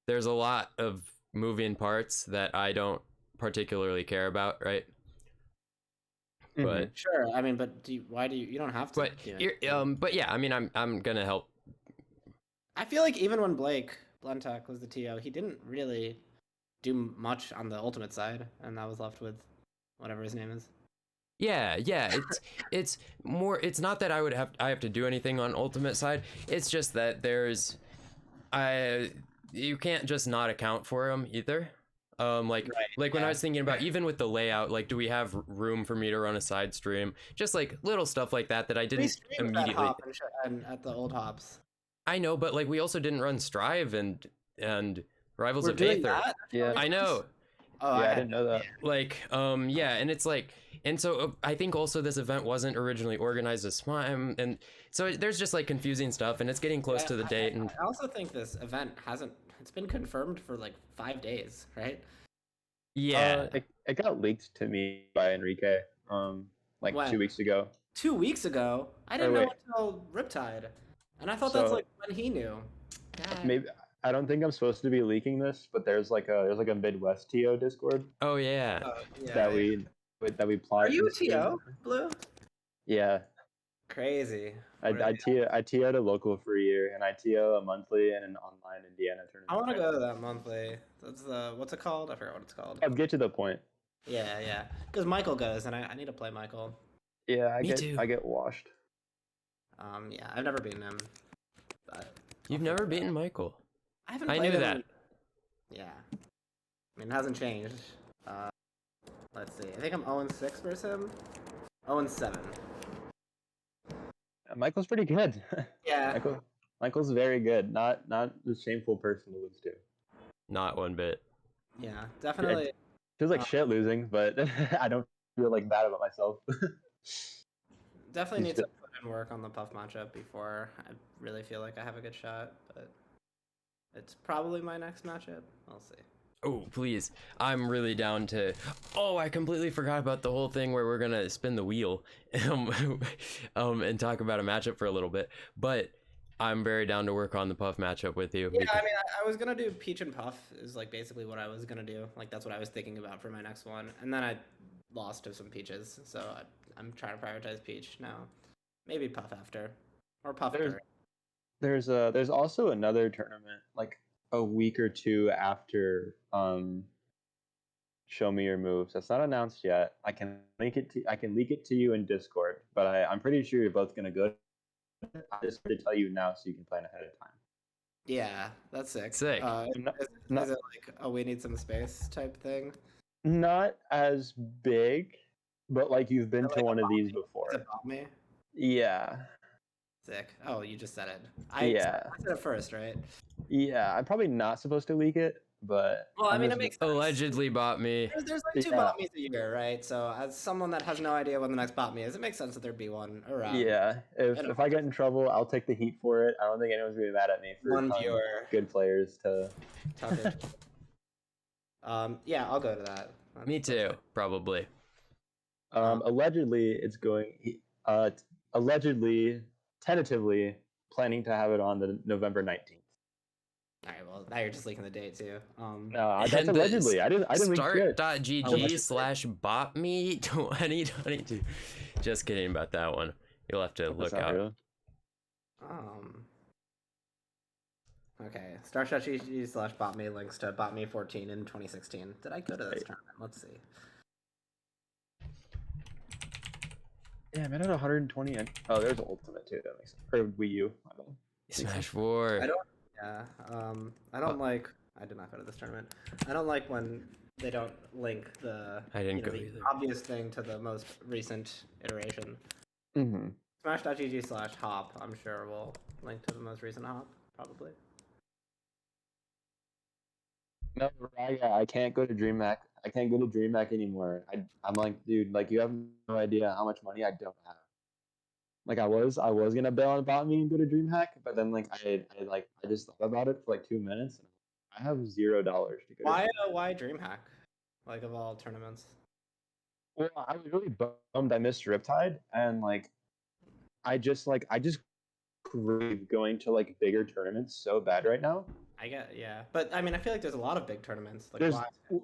there's a lot of moving parts that I don't particularly care about, right? But Sure. I mean, but why do you don't have to do it. but yeah, I mean, I'm gonna help. I feel like even when Blake Blentuck was the TO, he didn't really do much on the ultimate side, and that was left with whatever his name is. Yeah, it's more. It's not that I have to do anything on ultimate side. It's just that you can't just not account for them either. Like when I was thinking about even with the layout, like do we have room for me to run a side stream? Just like little stuff like that I didn't immediately. Hop and at the old hops. I know, but like we also didn't run Strive and Rivals of Aether. That? Yeah, I know. Oh, yeah, I didn't know that. Like, yeah, and it's like, and so I think also this event wasn't originally organized as Smime, and so there's just like confusing stuff, and it's getting close to the date. And I also think this event it's been confirmed for like 5 days, right? yeah, It got leaked to me by Enrique, like When? 2 weeks ago. 2 weeks ago? I didn't know until Riptide. And I thought that's So- like when he knew. God. Maybe I don't think I'm supposed to be leaking this, but there's like a Midwest TO Discord oh yeah, that we plot. Are you a and stream. TO, Blue? Yeah, Crazy. I TO'd a local for a year, and I TO a monthly and an online Indiana tournament. I want to go to that monthly. That's what's it called? I forgot what it's called. I'll get to the point. Yeah. Because Michael goes, and I need to play Michael. Yeah, Me too. I get washed. Yeah, I've never beaten him. But you've never beaten Michael. I haven't. I played knew him. that. Yeah. I mean, it hasn't changed. Let's see. I think I'm 0-6 versus him. 0-7. Michael's pretty good. Yeah. Michael's very good. Not the shameful person to lose to. Not one bit. Yeah, definitely. Feels like shit losing, but I don't feel like bad about myself. Definitely need to put in work on the Puff matchup before I really feel like I have a good shot, but it's probably my next matchup. I'll see. Oh, please. I'm really down to... Oh, I completely forgot about the whole thing where we're going to spin the wheel and talk about a matchup for a little bit. But I'm very down to work on the Puff matchup with you. Yeah, I mean, I was going to do Peach and Puff is like basically what I was going to do. Like, that's what I was thinking about for my next one. And then I lost to some Peaches, so I'm trying to prioritize Peach now. Maybe Puff after. Or Puff during. There's also another tournament, like a week or two after Show Me Your Moves. That's not announced yet. I can leak it to you in Discord, but I'm pretty sure you're both gonna go. I just want to tell you now so you can plan ahead of time. Yeah, that's sick. Sick. Is it like a we need some space type thing? Not as big, but like you've been to one of these Is before. it Bomb Me? Yeah. Sick. Oh, you just said it. Yeah. I said it first, right? Yeah. I'm probably not supposed to leak it, but Well, I mean, it makes sense. Allegedly bought me. There's like 2 bot me's a year, right? So as someone that has no idea when the next bot me is, it makes sense that the'd be one around. Yeah. If I get in trouble, I'll take the heat for it. I don't think anyone's gonna be mad at me for One telling viewer. good players to. Tucker. Yeah, I'll go to that. Me too, probably. Allegedly, it's going. Allegedly, tentatively planning to have it on the November 19th. All right, well, now you're just leaking the date too. No, that's allegedly. I didn't leak shit. Start.gg/botme 2022. Just kidding about that one. You'll have to look out. Real. Okay, start.gg/botme links to botme 14 in 2016. Did I go to this tournament? Let's see. Yeah, man, at 120. Oh, there's Ultimate too. That makes sense. Or Wii U. Smash 4. I don't like. I did not go to this tournament. I don't like when they don't link the the obvious thing to the most recent iteration. Mm-hmm. Smash.gg/hop. I'm sure will link to the most recent hop, probably. No, I can't go to DreamHack. I can't go to DreamHack anymore. I'm like, dude, like you have no idea how much money I don't have. Like I was gonna bail on about me and go to DreamHack, but then like I just thought about it for like 2 minutes. And I have $0 to go. Why DreamHack? Like of all tournaments. Well, I was really bummed I missed Riptide, and like I just crave going to like bigger tournaments so bad right now. But I mean, I feel like there's a lot of big tournaments. Like,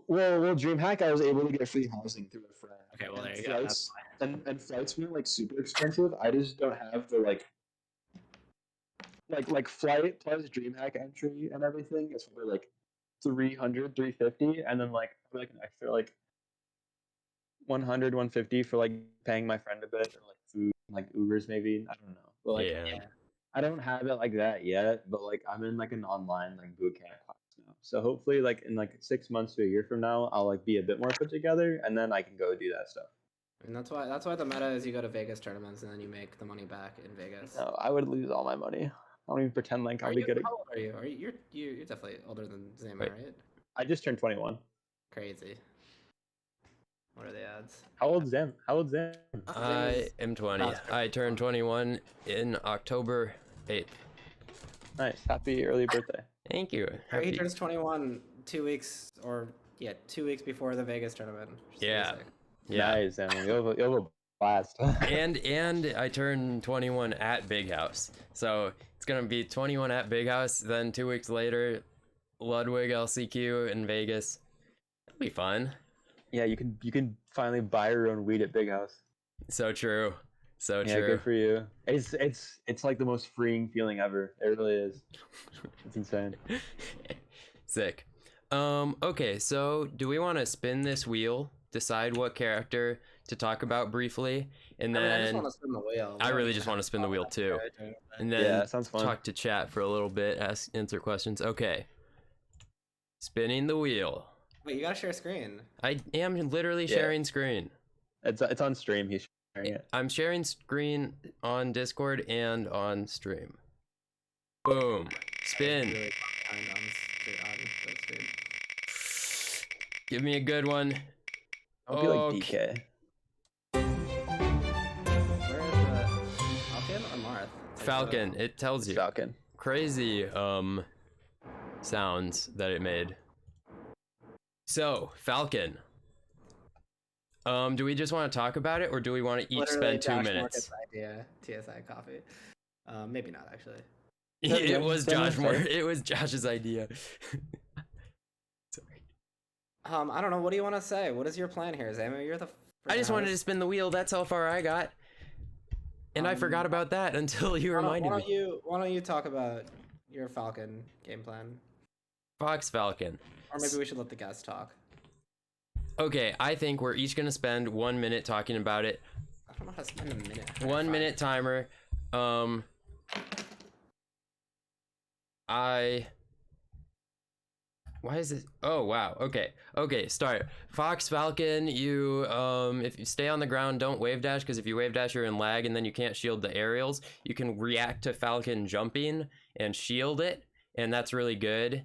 well, DreamHack, I was able to get free housing through a friend. Okay, well there you go. And flights weren't like super expensive. I just don't have the like flight plus DreamHack entry and everything. It's probably like 300, 350, and then like an extra like 100, 150 for like paying my friend a bit or like food, like Ubers maybe. I don't know. But like, yeah. I don't have it like that yet, but like I'm in like an online like boot camp class now. So hopefully like in like 6 months to a year from now, I'll like be a bit more put together, and then I can go do that stuff. And that's why the meta is you go to Vegas tournaments and then you make the money back in Vegas. No, I would lose all my money. I don't even pretend like I'll be good. How old are you? You're definitely older than Zamu, right? I just turned 21. Crazy. What are the odds? How old's Zam? I am 20. I turned 21 in October 8th. Nice. Happy early birthday. Thank you. He turns 21 2 weeks before the Vegas tournament. Yeah. Nice, Zam. You'll have a blast. and I turned 21 at Big House. So it's gonna be 21 at Big House, then 2 weeks later, Ludwig LCQ in Vegas. That'll be fun. Yeah, you can finally buy your own weed at Big House. So true. So yeah, true. Good for you. It's like the most freeing feeling ever. It really is. It's insane. Sick. Okay, so do we want to spin this wheel, decide what character to talk about briefly, and then I just want to spin the wheel. I really just want to spin the wheel too. And then sounds fun. Talk to chat for a little bit, answer questions. Okay. Spinning the wheel. Wait, you gotta share screen. I am literally sharing screen. It's on stream. He's sharing it. I'm sharing screen on Discord and on stream. Boom. Spin. Give me a good one. I'll be like DK. Where is the Falcon or Marth? Falcon. It tells you. Falcon. Crazy sounds that it made. So, Falcon. Do we just want to talk about it, or do we want to each spend 2 minutes? Idea, TSI coffee. Maybe not actually. It was Josh more. It was Josh's idea. Sorry. I don't know. What do you want to say? What is your plan here, Zamu? You're the. I just wanted to spin the wheel. That's how far I got, and I forgot about that until you reminded me. Why don't you talk about your Falcon game plan? Fox Falcon. Or maybe we should let the guests talk. Okay, I think we're each gonna spend 1 minute talking about it. I don't know how to spend a minute. 1 minute timer. Why is it? Oh wow. Okay. Start. Fox Falcon. You if you stay on the ground, don't wave dash, because if you wave dash, you're in lag, and then you can't shield the aerials. You can react to Falcon jumping and shield it, and that's really good.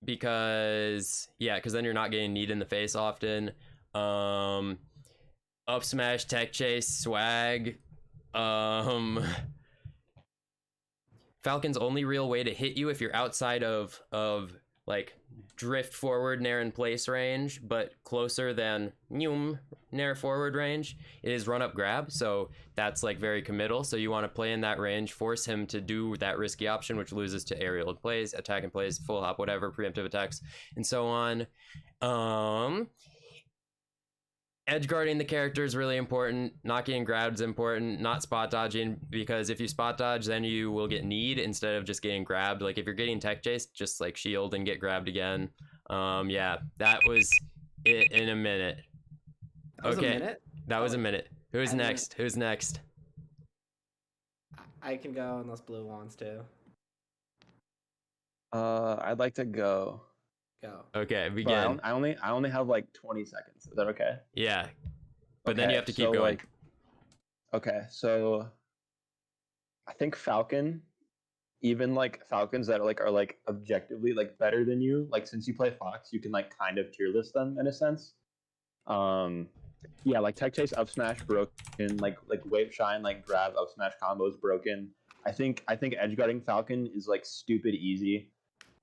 Because then you're not getting kneed in the face often. Up smash, tech chase, swag. Falcon's only real way to hit you if you're outside of like drift forward nair in place range, but closer than nair forward range is run up grab. So that's like very committal. So you want to play in that range, force him to do that risky option, which loses to aerial plays, attack and plays, full hop, whatever, preemptive attacks, and so on. Edge guarding the character is really important. Not getting grabbed is important. Not spot dodging, because if you spot dodge, then you will get kneed instead of just getting grabbed. Like if you're getting tech chased, just like shield and get grabbed again. Yeah, that was it in a minute. That was a minute? That was a minute. Who's next? Who's next? I can go unless Blue wants to. I'd like to go. Okay, begin. I only have like 20 seconds. Is that okay? Yeah, but then you have to keep going. Okay, so I think Falcon, even like Falcons that are like objectively like better than you, like since you play Fox, you can like kind of tier list them in a sense. Yeah, like tech chase up smash broken, like wave shine, like grab up smash combos broken. I think edge guarding Falcon is like stupid easy.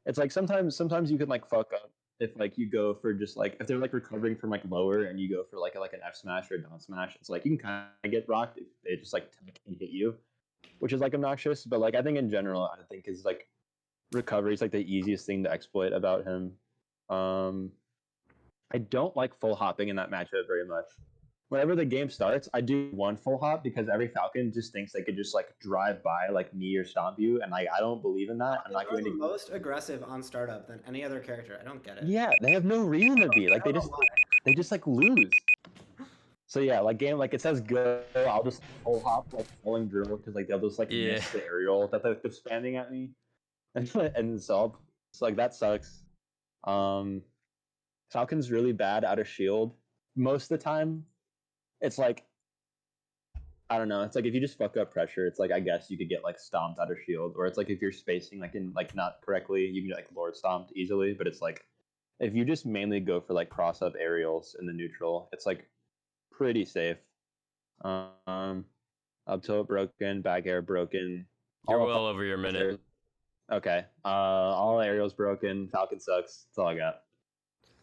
It's like sometimes you can like fuck up if like you go for just like if they're like recovering from like lower and you go for like an F smash or a down smash. It's like you can kind of get rocked if they just like can hit you, which is like obnoxious. But like I think in general, I think is like recovery is like the easiest thing to exploit about him. I don't like full hopping in that matchup very much. Whenever the game starts, I do one full hop because every Falcon just thinks they could just like drive by like me or stomp you, and like I don't believe in that. I'm not going to. Most aggressive on startup than any other character. I don't get it. Yeah, they have no reason to be like they just like lose. So yeah, like game like it says go, I'll just full hop like falling drill because like they'll just like miss the aerial that they're spamming at me, and so like that sucks. Falcon's really bad out of shield most of the time. It's like I don't know. It's like if you just fuck up pressure, it's like I guess you could get like stomped out of shield, or it's like if you're spacing like in like not correctly, you can get like lord stomped easily. But it's like if you just mainly go for like cross up aerials in the neutral, it's like pretty safe. Up tilt broken, back air broken. You're well over your minute. Okay. All aerials broken. Falcon sucks. That's all I got.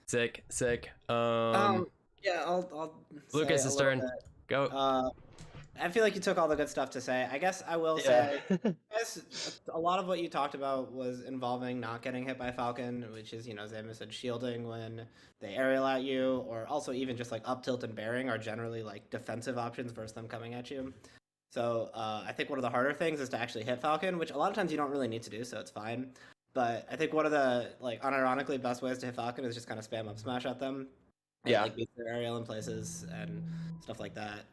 Sick. Yeah, I'll Lucas's turn. Go. I feel like you took all the good stuff to say. I guess I will say, I guess a lot of what you talked about was involving not getting hit by Falcon, which is, Zamu said, shielding when they aerial at you, or also even just like up tilt and bearing are generally like defensive options versus them coming at you. So I think one of the harder things is to actually hit Falcon, which a lot of times you don't really need to do, so it's fine. But I think one of the like unironically best ways to hit Falcon is just kind of spam up smash at them. And, like beat their aerial in places and stuff like that.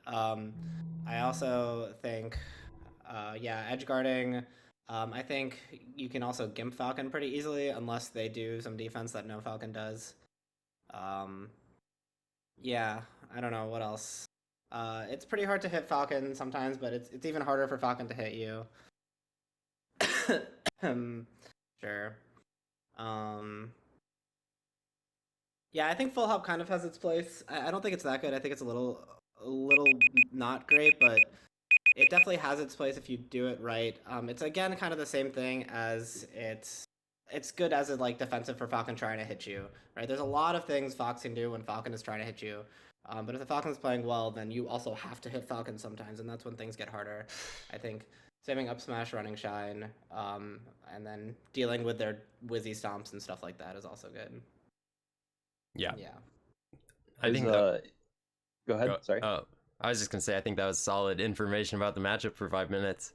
I also think, edge guarding. I think you can also gimp Falcon pretty easily unless they do some defense that no Falcon does. Yeah, I don't know what else. It's pretty hard to hit Falcon sometimes, but it's even harder for Falcon to hit you. Sure. Yeah, I think full hop kind of has its place. I don't think it's that good. I think it's a little not great, but it definitely has its place if you do it right. It's again kind of the same thing as it's good as a like defensive for Falcon trying to hit you, right? There's a lot of things Fox can do when Falcon is trying to hit you. But if the Falcon's playing well, then you also have to hit Falcon sometimes, and that's when things get harder. I think saving up smash, running shine, and then dealing with their whizzy stomps and stuff like that is also good. Yeah. I think go ahead. Sorry. Oh, I was just gonna say I think that was solid information about the matchup for 5 minutes.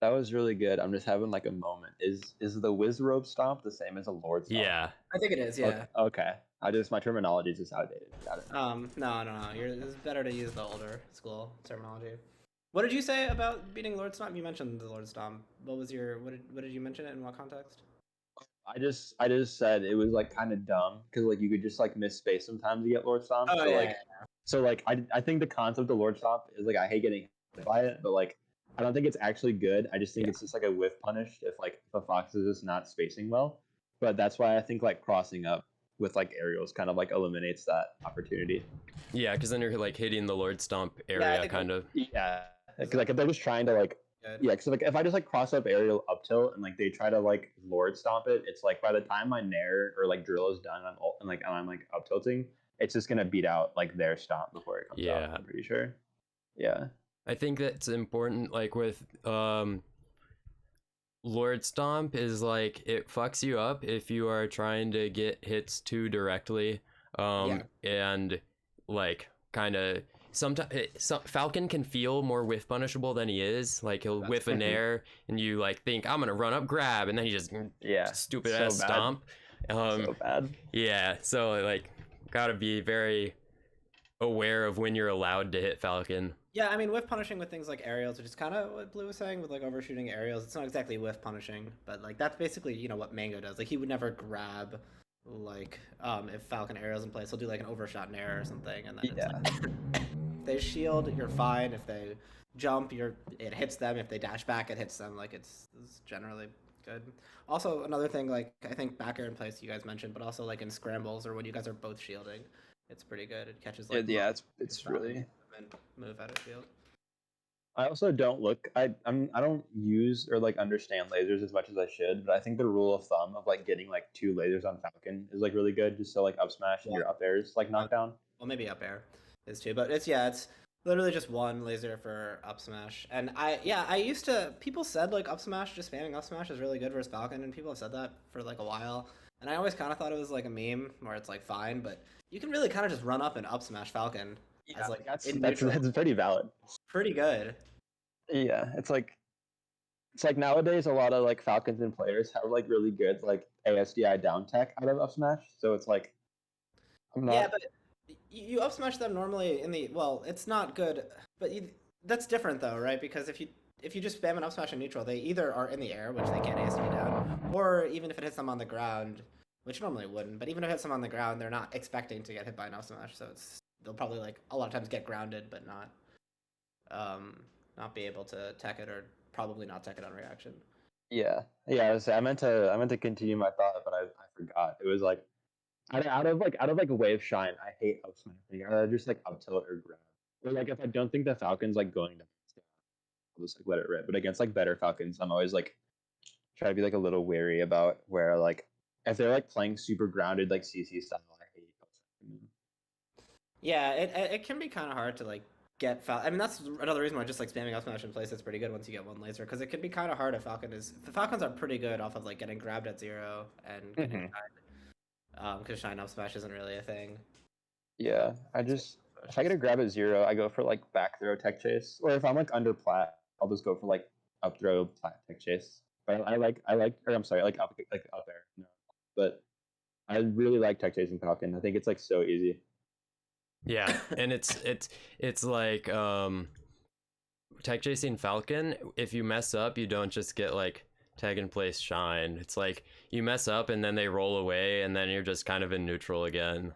That was really good. I'm just having like a moment. Is the whiz robe stomp the same as a lord stomp? Yeah. I think it is. Yeah. Okay. My terminology is just outdated. Got it. No. It's better to use the older school terminology. What did you say about beating Lord Stomp? You mentioned the Lord Stomp. What was your what did you mention it in what context? I just said it was like kind of dumb because like you could just like miss space sometimes to get Lord Stomp. Oh so yeah, like yeah. so like I think the concept of Lord Stomp is like I hate getting hit by it, but like I don't think it's actually good. I just think it's just like a whiff punish if like if a fox is just not spacing well. But that's why I think like crossing up with like aerials kind of like eliminates that opportunity. Yeah, because then you're like hitting the Lord Stomp I area, think kind of. Yeah, because like if they're just trying to like good. yeah, because like if I just like cross up aerial up tilt and like they try to like Lord Stomp it, it's like by the time my nair or like drill is done and like I'm like up tilting, it's just gonna beat out like their stomp before it comes out. I'm pretty sure. Yeah. I think that's important. Like with Lord Stomp is like it fucks you up if you are trying to get hits too directly. And like kind of sometimes Falcon can feel more whiff punishable than he is. Like he'll whiff a nair and you like think I'm gonna run up grab and then he just stupid so ass bad. stomp. So bad. Yeah, so like gotta be very aware of when you're allowed to hit Falcon. Yeah, I mean, whiff punishing with things like aerials, which is kind of what Blue was saying with like overshooting aerials. It's not exactly whiff punishing, but like that's basically what Mango does. Like he would never grab like if Falcon aerials in place, he'll do like an overshot nair or something, and then it's like if they shield, you're fine. If they jump, it hits them. If they dash back, it hits them. Like it's generally good. Also, another thing, like I think back air in place you guys mentioned, but also like in scrambles or when you guys are both shielding, it's pretty good. It catches like it's really move out of field. I also don't look. I don't use or like understand lasers as much as I should, but I think the rule of thumb of like getting like 2 lasers on Falcon is like really good, just so like up smash and your up air is like knocked down. Well, maybe up air is 2, but it's literally just 1 laser for up smash. And I used to people said like up smash, just spamming up smash is really good versus Falcon, and people have said that for like a while. And I always kind of thought it was like a meme where it's like fine, but you can really kind of just run up and up smash Falcon. Yeah, as, like, that's pretty valid. Pretty good. Yeah, it's like nowadays a lot of like Falcons and players have like really good like ASDI down tech out of up smash. So it's like I'm not. Yeah, but you up smash them normally in the it's not good, but that's different though, right? Because if you just spam an up smash in neutral, they either are in the air, which they can't ASD down, or even if it hits them on the ground, which normally wouldn't, but even if it hits them on the ground, they're not expecting to get hit by an up smash, so they'll probably like a lot of times get grounded, but not be able to tech it or probably not tech it on reaction. Yeah. I meant to continue my thought, but I forgot. It was like out of like a wave shine, I hate up smashing. I just like up tilt or grab. Or like if I don't think the Falcon's like going to, I'll just like let it rip. But against like better Falcons, I'm always like try to be like a little wary about where like if they're like playing super grounded like CC style, I hate up smashing. Yeah, it can be kind of hard to like get Falcon. I mean, that's another reason why just like spamming up smash in place is pretty good once you get 1 laser, because it can be kind of hard if the Falcons are pretty good off of like getting grabbed at 0 and getting shined. Because shine up smash isn't really a thing. Yeah, if I get a grab at 0, I go for like back throw tech chase, or if I'm like under plat, I'll just go for like up throw plat tech chase. But I like or I'm sorry, like up air. No. But I really like tech chasing Falcon. I think it's like so easy. Yeah, and it's like tech chasing Falcon. If you mess up, you don't just get like tag in place shine. It's like you mess up and then they roll away, and then you're just kind of in neutral again.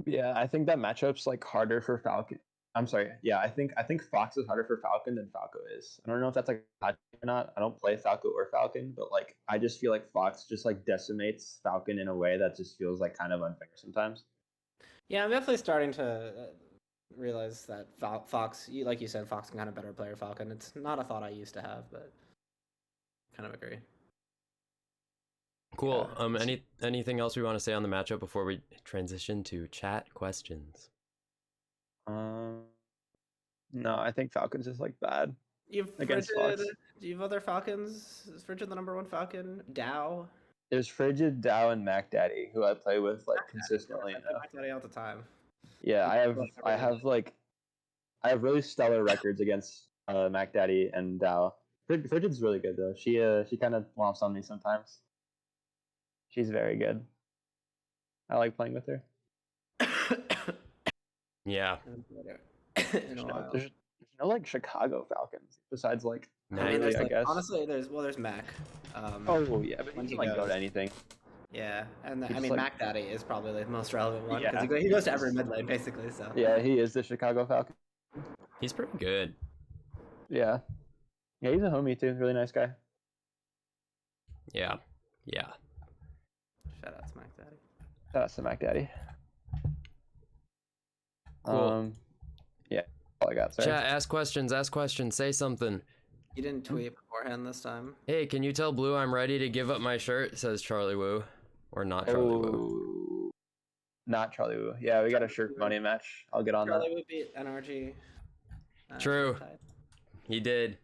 Yeah, I think that matchup's like harder for Falcon. I'm sorry. Yeah, I think Fox is harder for Falcon than Falco is. I don't know if that's like hot or not. I don't play Falco or Falcon, but like I just feel like Fox just like decimates Falcon in a way that just feels like kind of unfair sometimes. Yeah, I'm definitely starting to realize that Fox, like you said, Fox can kind of better player Falcon. It's not a thought I used to have, but kind of agree. Cool. Anything else we want to say on the matchup before we transition to chat questions? No, I think Falcon's just like bad. You've against Fox. Do you have other Falcons? Is Frigid the number 1 Falcon? Dow? There's Frigid, Dow, and Mac Daddy, who I play with like consistently. Mac Daddy all the time. Yeah, I have really stellar records against Mac Daddy and Dow. Frigid's really good though. She kind of womps on me sometimes. She's very good. I like playing with her. Yeah. In a while. There's no like Chicago Falcons besides like Mac. I mean, Hurley, there's I like guess. honestly, there's Mac. Oh yeah, but he When can he like go goes. to anything. Yeah, and He I just, mean, like- Mac Daddy is probably the most relevant one because Yeah, he goes to he's- every mid lane basically. So Yeah, he is the Chicago Falcon. He's pretty good. Yeah. Yeah, he's a homie too. Really nice guy. Yeah. Yeah. shout out to Mac Daddy. That's the Mac Daddy. Cool. Yeah, all I got. Sorry. Chat, ask questions, say something. You didn't tweet beforehand this time. Hey, can you tell Blue I'm ready to give up my shirt? Says Charlie Woo. Or not Charlie Woo. Oh, not Charlie Woo. Yeah, we got a shirt money match. I'll get on Charlie that. would beat NRG. True. Tied. He did.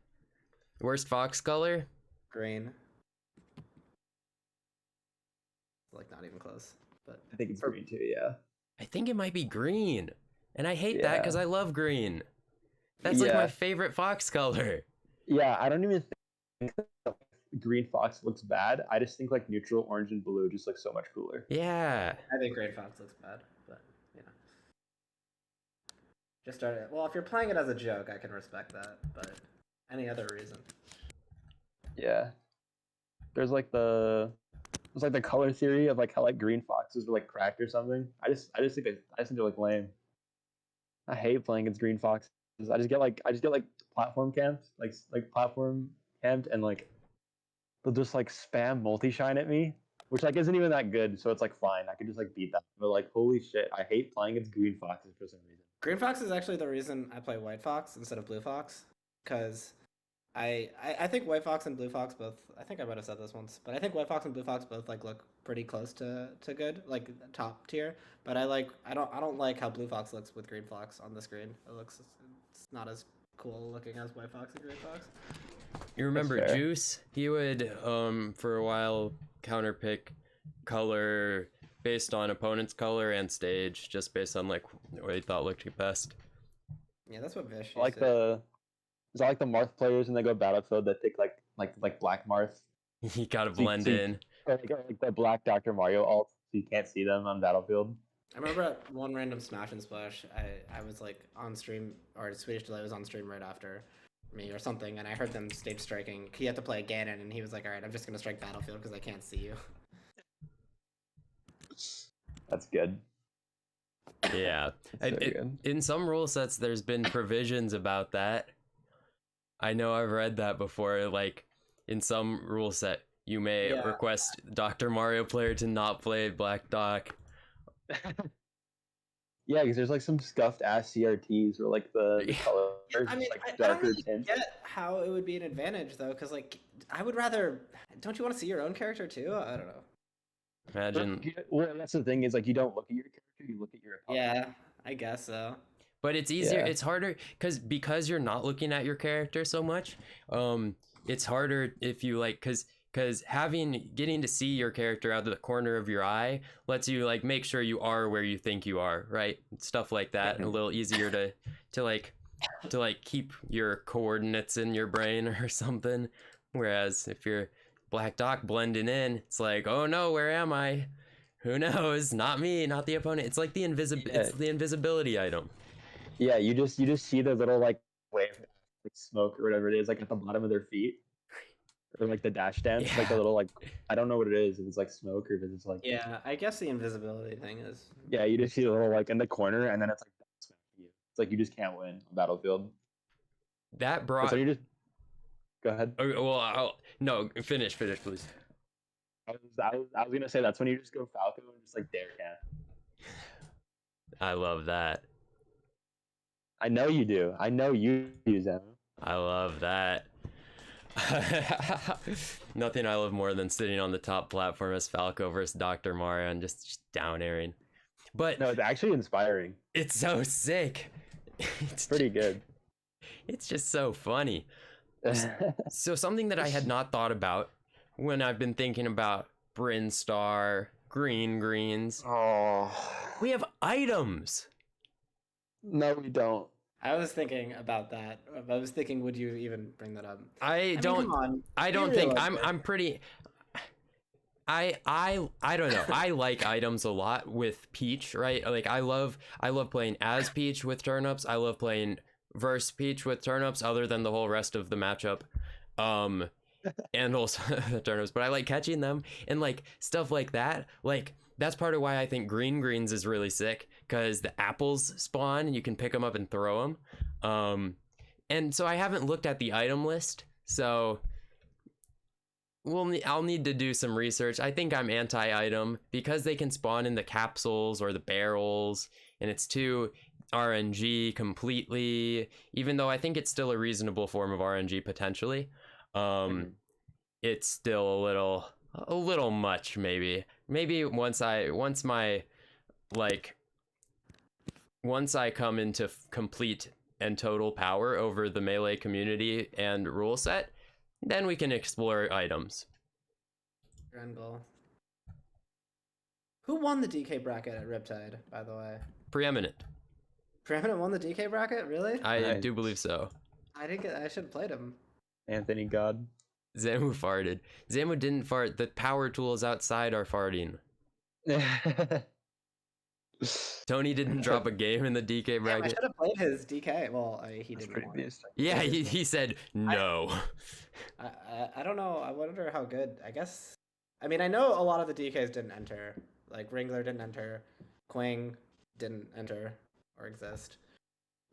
Worst fox color? Green. Like not even close, but I think it's green too. Yeah. I think it might be green. And I hate that Yeah. because I love green. That's like Yeah. my favorite fox color. Yeah, I don't even think that green fox looks bad. I just think like neutral orange and blue just look so much cooler. Yeah. I think Green Fox looks bad. But you know, just started. Well, if you're playing it as a joke, I can respect that. But any other reason? Yeah. There's like the color theory of like how like green foxes were like cracked or something. I just think they're like lame. I hate playing against green foxes. I just get like platform camped, like platform camped, and like they'll just like spam multi shine at me, which like isn't even that good. So it's like fine, I can just like beat that. But like holy shit, I hate playing against green foxes for some reason. Green Fox is actually the reason I play White Fox instead of Blue Fox, because I think White Fox and Blue Fox both. I think I might have said this once, but I think White Fox and Blue Fox both like look pretty close to good, like top tier. But I don't like how Blue Fox looks with Green Fox on the screen. It's not as cool looking as White Fox and Green Fox. You remember fair. Juice? He would, for a while, counterpick color based on opponent's color and stage, just based on like what he thought looked best. Yeah, that's what Vish. I like is that like the Marth players when they go Battlefield that pick like Black Marth You gotta So you- blend so you- in. or like the Black Dr. Mario ult so you can't see them on Battlefield. I remember at one random Smash and Splash, I was like on stream, or Swedish Delay was on stream right after me or something, and I heard them stage striking. He had to play Ganon, and he was like, "All right, I'm just gonna strike Battlefield because I can't see you." That's good. Yeah. That's so good. In some rule sets, there's been provisions about that. I know I've read that before. Like, in some rule set, you may Yeah. request Dr. Mario player to not play Black Doc. Yeah, because there's like some scuffed ass CRTs where like the Yeah. color I mean, like I don't darker really tints. get how it would be an advantage though, because like I would rather. Don't you want to see your own character too? I don't know. Imagine. Well, that's the thing is like you don't look at your character, you look at your opponent. Yeah, I guess so. But it's easier. Yeah. It's harder because you're not looking at your character so much. It's harder if you like because getting to see your character out of the corner of your eye lets you like make sure you are where you think you are, right? Stuff like that, and a little easier to keep your coordinates in your brain or something. Whereas if you're Black Doc blending in, it's like, oh no, where am I? Who knows? Not me, not the opponent. It's like it's the invisibility item. Yeah, you just see the little like wave like smoke or whatever it is like at the bottom of their feet. Or like the dash dance, like the Yeah. little like I don't know what it is, if it's like smoke or if it's like Yeah, I guess the invisibility thing is. yeah, you just see a little like in the corner and then it's like smacking you. It's like you just can't win on Battlefield. That brought. So you just go ahead. Okay, well, no, finish, please. I was gonna say that's when you just go Falco and just like dare can. I love that. I know you do. I know you do, Zamu. I love that. Nothing I love more than sitting on the top platform as Falco versus Dr. Mario and just down airing. But No, it's actually inspiring. it's so sick. It's Pretty good. It's just so funny. So something that I had not thought about when I've been thinking about Bryn Star, greens. Oh We have items. no, we don't. I was thinking about that. I was thinking, would you even bring that up? I mean, don't. come on, I be don't think realistic. I'm pretty. I don't know. I like items a lot with Peach, right? Like I love playing as Peach with turnips. I love playing versus Peach with turnips, other than the whole rest of the matchup. And also the turnips, but I like catching them and like stuff like that. Like that's part of why I think greens is really sick, because the apples spawn and you can pick them up and throw them. And so I haven't looked at the item list, so I'll need to do some research. I think I'm anti-item because they can spawn in the capsules or the barrels, and it's too RNG completely, even though I think it's still a reasonable form of RNG potentially. It's still a little much, maybe once I come into complete and total power over the Melee community and rule set, then we can explore items. Grenville. Who won the DK bracket at Riptide, by the way? Preeminent. Preeminent won the DK bracket? Really? I do believe so. I should have played him. Anthony God. Zamu farted. Zamu didn't fart. The power tools outside are farting. Tony didn't drop a game in the DK bracket. I should have played his DK. Well, he didn't want it. Yeah, he said no. I don't know. I wonder how good. I guess. I mean, I know a lot of the DKs didn't enter. Like Ringler didn't enter. Quang didn't enter or exist.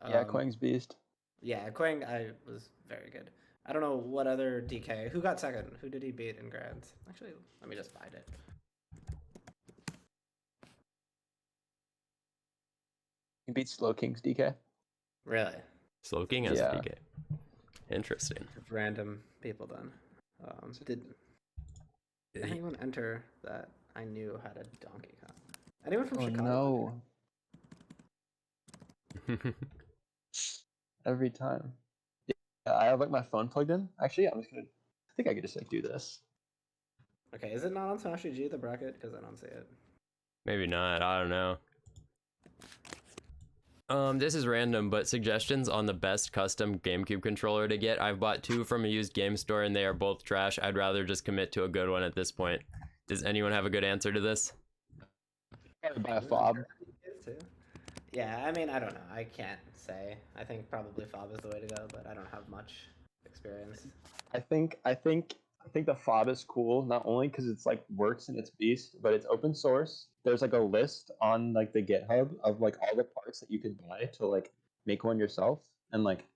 Yeah, Quang's beast. Yeah, Quang was very good. I don't know what other DK. Who got second? Who did he beat in Grands? Actually, let me just find it. He beat Slow King's DK. Really? Slow King has a DK. Interesting. Random people then. Did anyone enter that I knew had a Donkey Kong? Anyone from Chicago? No. Every time. Yeah, I have like my phone plugged in. Actually, I think I could just like do this. Okay, is it not on Smash UG, the bracket? Because I don't see it. Maybe not. I don't know. This is random, but suggestions on the best custom GameCube controller to get. I've bought 2 from a used game store and they are both trash. I'd rather just commit to a good one at this point. Does anyone have a good answer to this? Buy a fob. Yeah, I mean, I don't know. I can't say. I think probably fob is the way to go, but I don't have much experience. I think the fob is cool, not only because it's like works and it's beast, but it's open source. There's like a list on like the GitHub of like all the parts that you could buy to like make one yourself. And like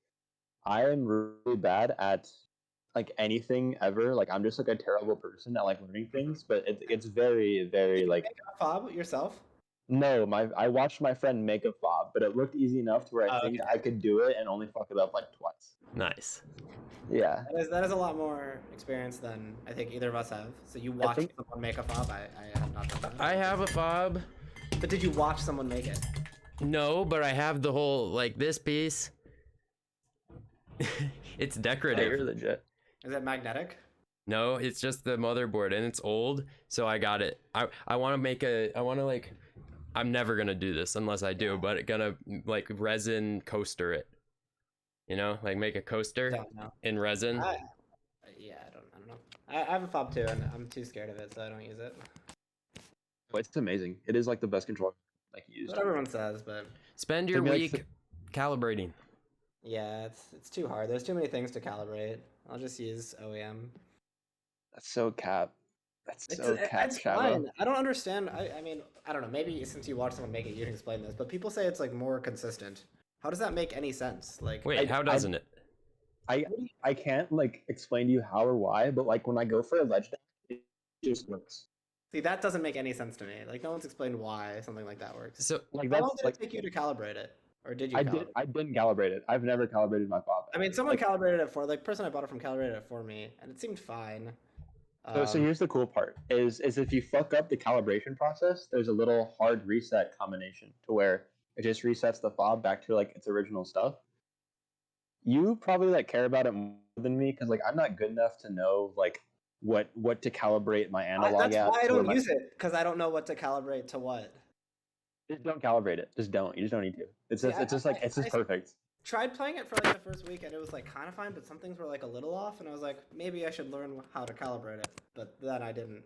I am really bad at like anything ever. Like I'm just like a terrible person at like learning things, but it's very, very like. Make a fob yourself? No, I watched my friend make a fob, but it looked easy enough to where I think I could do it and only fuck it up like twice. Nice. Yeah. That is a lot more experience than I think either of us have. So you watched someone make a fob. I have not done that. I have a fob. But did you watch someone make it? No, but I have the whole like this piece. It's decorative. You're legit. Is it magnetic? No, it's just the motherboard and it's old, so I got it. I want to like I'm never gonna do this unless I do, but gonna like resin coaster it. You know, like make a coaster in resin. Yeah, I don't know. I have a fob too, and I'm too scared of it, so I don't use it. Oh, it's amazing. It is like the best controller like used. What everyone says, but spend your week calibrating. Yeah, it's too hard. There's too many things to calibrate. I'll just use OEM. That's so cap. That's so cap, Shabo. I don't understand. I mean, I don't know. Maybe since you watched someone make it, you can explain this. But people say it's like more consistent. How does that make any sense? Like, wait, how doesn't it? I can't like explain to you how or why, but like when I go for a ledge deck, it just works. See, that doesn't make any sense to me. Like, no one's explained why something like that works. So, like, how long did it take you to calibrate it, or did you? I didn't calibrate it. I've never calibrated my fob. I mean, someone calibrated it for. Like, the person I bought it from calibrated it for me, and it seemed fine. So here's the cool part: is if you fuck up the calibration process, there's a little hard reset combination to where it just resets the fob back to like its original stuff. You probably like care about it more than me because like I'm not good enough to know like what to calibrate my analog at. That's why I don't use it, because I don't know what to calibrate to what. Just don't calibrate it. Just don't. You just don't need to. It's just perfect. Tried playing it for like the first week and it was like kind of fine, but some things were like a little off, and I was like, maybe I should learn how to calibrate it, but then I didn't.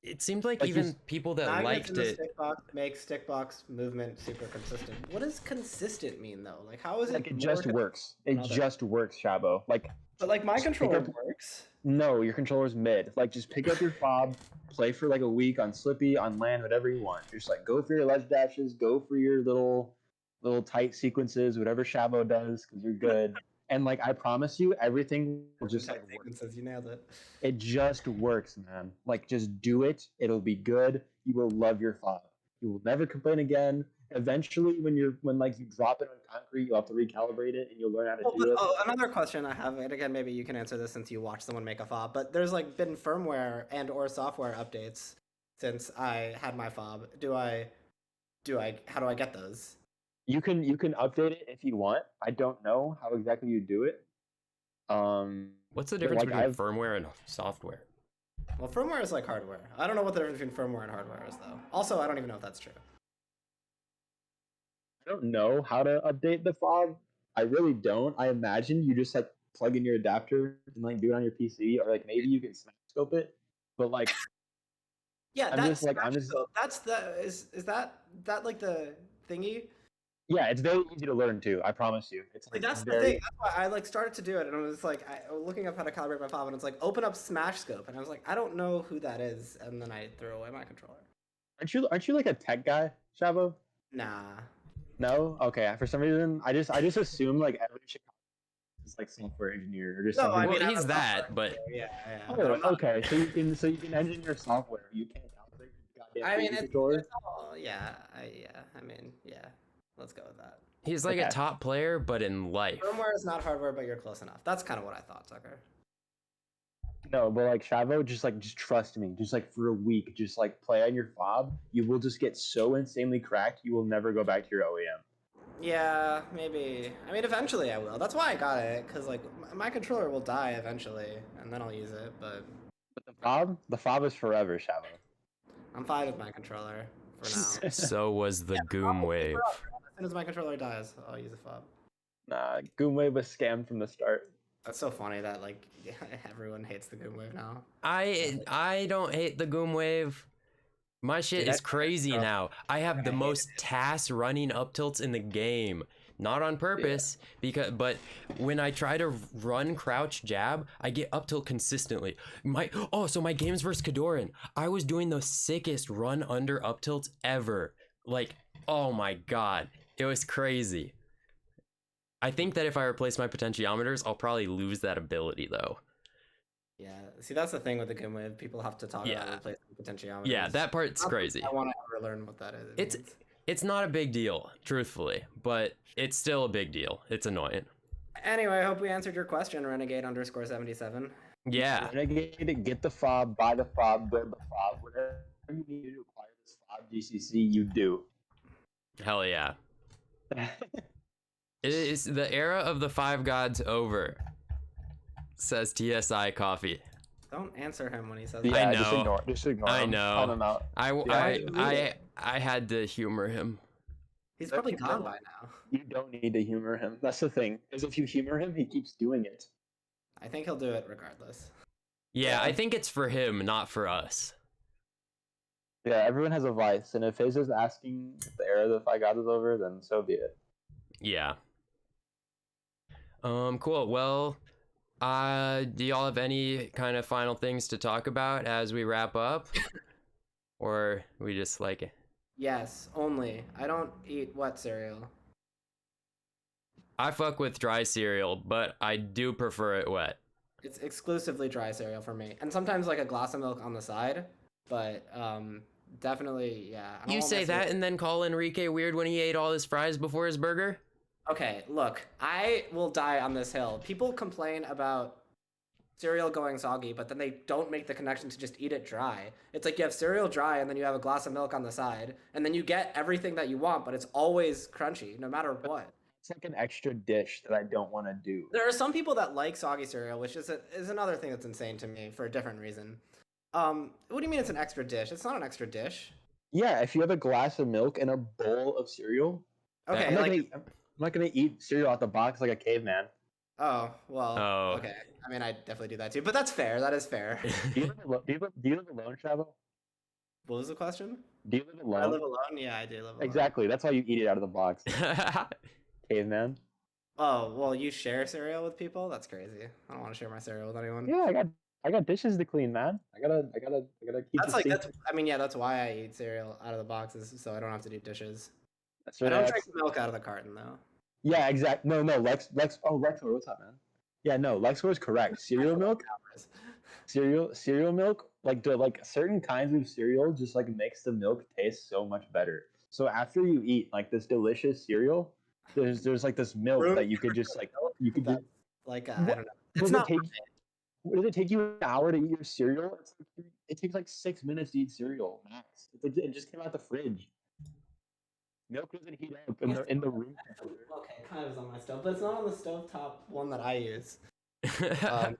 it seemed like Like, even people that Magnets liked in the it. stickbox make stickbox movement super consistent. What does consistent mean though? Like how is it Like, it more just consistent works. than It other? just works, Shabo. Like, But like my just pick controller up. works. No, your controller's mid. Like, just pick up your fob, play for like a week on Slippy, on land, whatever you want. Just like go for your ledge dashes, go for your little tight sequences, whatever Shabo does, because you're good. And like I promise you, everything will just like work. Sequences, you nailed it. It just works, man. Like just do it. It'll be good. You will love your fob. You will never complain again. Eventually, when like you drop it on concrete, you'll have to recalibrate it, and you'll learn how to do it. Another question I have, and again, maybe you can answer this since you watched someone make a fob, but there's like been firmware and or software updates since I had my fob. How do I get those? You can update it if you want. I don't know how exactly you do it. What's the but, difference like, between I've- firmware and software? Well, firmware is like hardware. I don't know what the difference between firmware and hardware is though. Also, I don't even know if that's true. I don't know how to update the fob. I really don't. I imagine you just like plug in your adapter and like do it on your PC, or like maybe you can smash scope it. But like Yeah, I'm that's just that's the is that like the thingy? yeah, it's very easy to learn too. I promise you. It's See, like that's the very thing. That's why I like started to do it, and I was like, I was looking up how to calibrate my fob, and it's like open up Smash Scope, and I was like, I don't know who that is, and then I threw away my controller. aren't you like a tech guy, Shabo? Nah. No? Okay. For some reason I just assume like every Chicago is like software engineer or just No, something. I Well, mean, I'm he's a that, software but engineer, yeah. Oh, but I'm not- okay. So you can engineer software. You can't calibrate your goddamn I mean, PC controller. it's all, yeah. I mean, yeah. Let's go with that. he's like a Okay. top player, but in life. Firmware is not hardware, but you're close enough. That's kind of what I thought, Tucker. No, but like Shavo, just trust me. Just like for a week, just like play on your fob. You will just get so insanely cracked, you will never go back to your OEM. Yeah, maybe. I mean, eventually I will. That's why I got it, because like my controller will die eventually, and then I'll use it. But But the fob is forever, Shavo. I'm fine with my controller for now. So was the Goom Wave. As soon as my controller dies, I'll use a fob. Nah, Goomwave was scammed from the start. That's so funny that like everyone hates the Goom Wave now. I don't hate the Goom Wave. My shit Dude, is crazy now. I have the most TAS running up tilts in the game. Not on purpose, but when I try to run crouch jab, I get up tilt consistently. So my games versus Kadoran, I was doing the sickest run under up tilts ever. Like, oh my god, it was crazy. I think that if I replace my potentiometers, I'll probably lose that ability though. Yeah, see that's the thing with the Goom Wave. People have to talk about replacing potentiometers. Yeah, that part's crazy. I want to ever learn what that is. It's not a big deal, truthfully, but it's still a big deal. It's annoying. Anyway, I hope we answered your question, Renegade_77. Yeah. Renegade, get the fob, buy the fob, build the fob, whatever you need to acquire this fob GCC, you do. Hell yeah. It is the era of the five gods over, says TSI Coffee. Don't answer him when he says Yeah, I know. Just ignore I him. know. Count him out. I had to humor him. He's probably gone by now. You don't need to humor him. That's the thing. Because if you humor him, he keeps doing it. I think he'll do it regardless. Yeah, I think it's for him, not for us. Yeah, everyone has a vice, and if his is asking if the era of the five gods is over, then so be it. Yeah. Cool. Well, do y'all have any kind of final things to talk about as we wrap up? Or we just like it? Yes, only. I don't eat wet cereal. I fuck with dry cereal, but I do prefer it wet. It's exclusively dry cereal for me. And sometimes like a glass of milk on the side, but definitely, yeah. I don't You want say my that cereal- and then call Enrique weird when he ate all his fries before his burger? Okay, look, I will die on this hill. People complain about cereal going soggy, but then they don't make the connection to just eat it dry. It's like you have cereal dry and then you have a glass of milk on the side, and then you get everything that you want, but it's always crunchy, no matter what. It's like an extra dish that I don't want to do. There are some people that like soggy cereal, which is another thing that's insane to me for a different reason. What do you mean it's an extra dish? It's not an extra dish. Yeah, if you have a glass of milk and a bowl of cereal, Okay, I'm not gonna eat cereal out the box like a caveman. oh, well, Oh. okay. I mean, I definitely do that too, but that's fair. That is fair. Do you live alone, Shavo? What was the question? Do you live I alone? live alone. Yeah, I do live alone. Exactly. That's why you eat it out of the box, caveman. Oh, well, you share cereal with people? That's crazy. I don't want to share my cereal with anyone. Yeah, I got dishes to clean, man. I gotta keep That's the like sink. that's. I mean, yeah, that's why I eat cereal out of the boxes, so I don't have to do dishes. That's I right. don't drink milk out of the carton though. Yeah, exact. No, no, Lex. Oh, Lexor, what's up, man? Yeah, no, Lexor is correct. Cereal milk, cereal milk, like certain kinds of cereal just like makes the milk taste so much better. So after you eat like this delicious cereal, there's like this milk Room that you could just like you could that's just like I what don't know. It's does it not. take? What does it take you an hour to eat your cereal? It takes like 6 minutes to eat cereal max. It's like it just came out the fridge. Milk doesn't heat up in the room temperature. Okay, kind of is on my stove, but it's not on the stovetop one that I use. Um,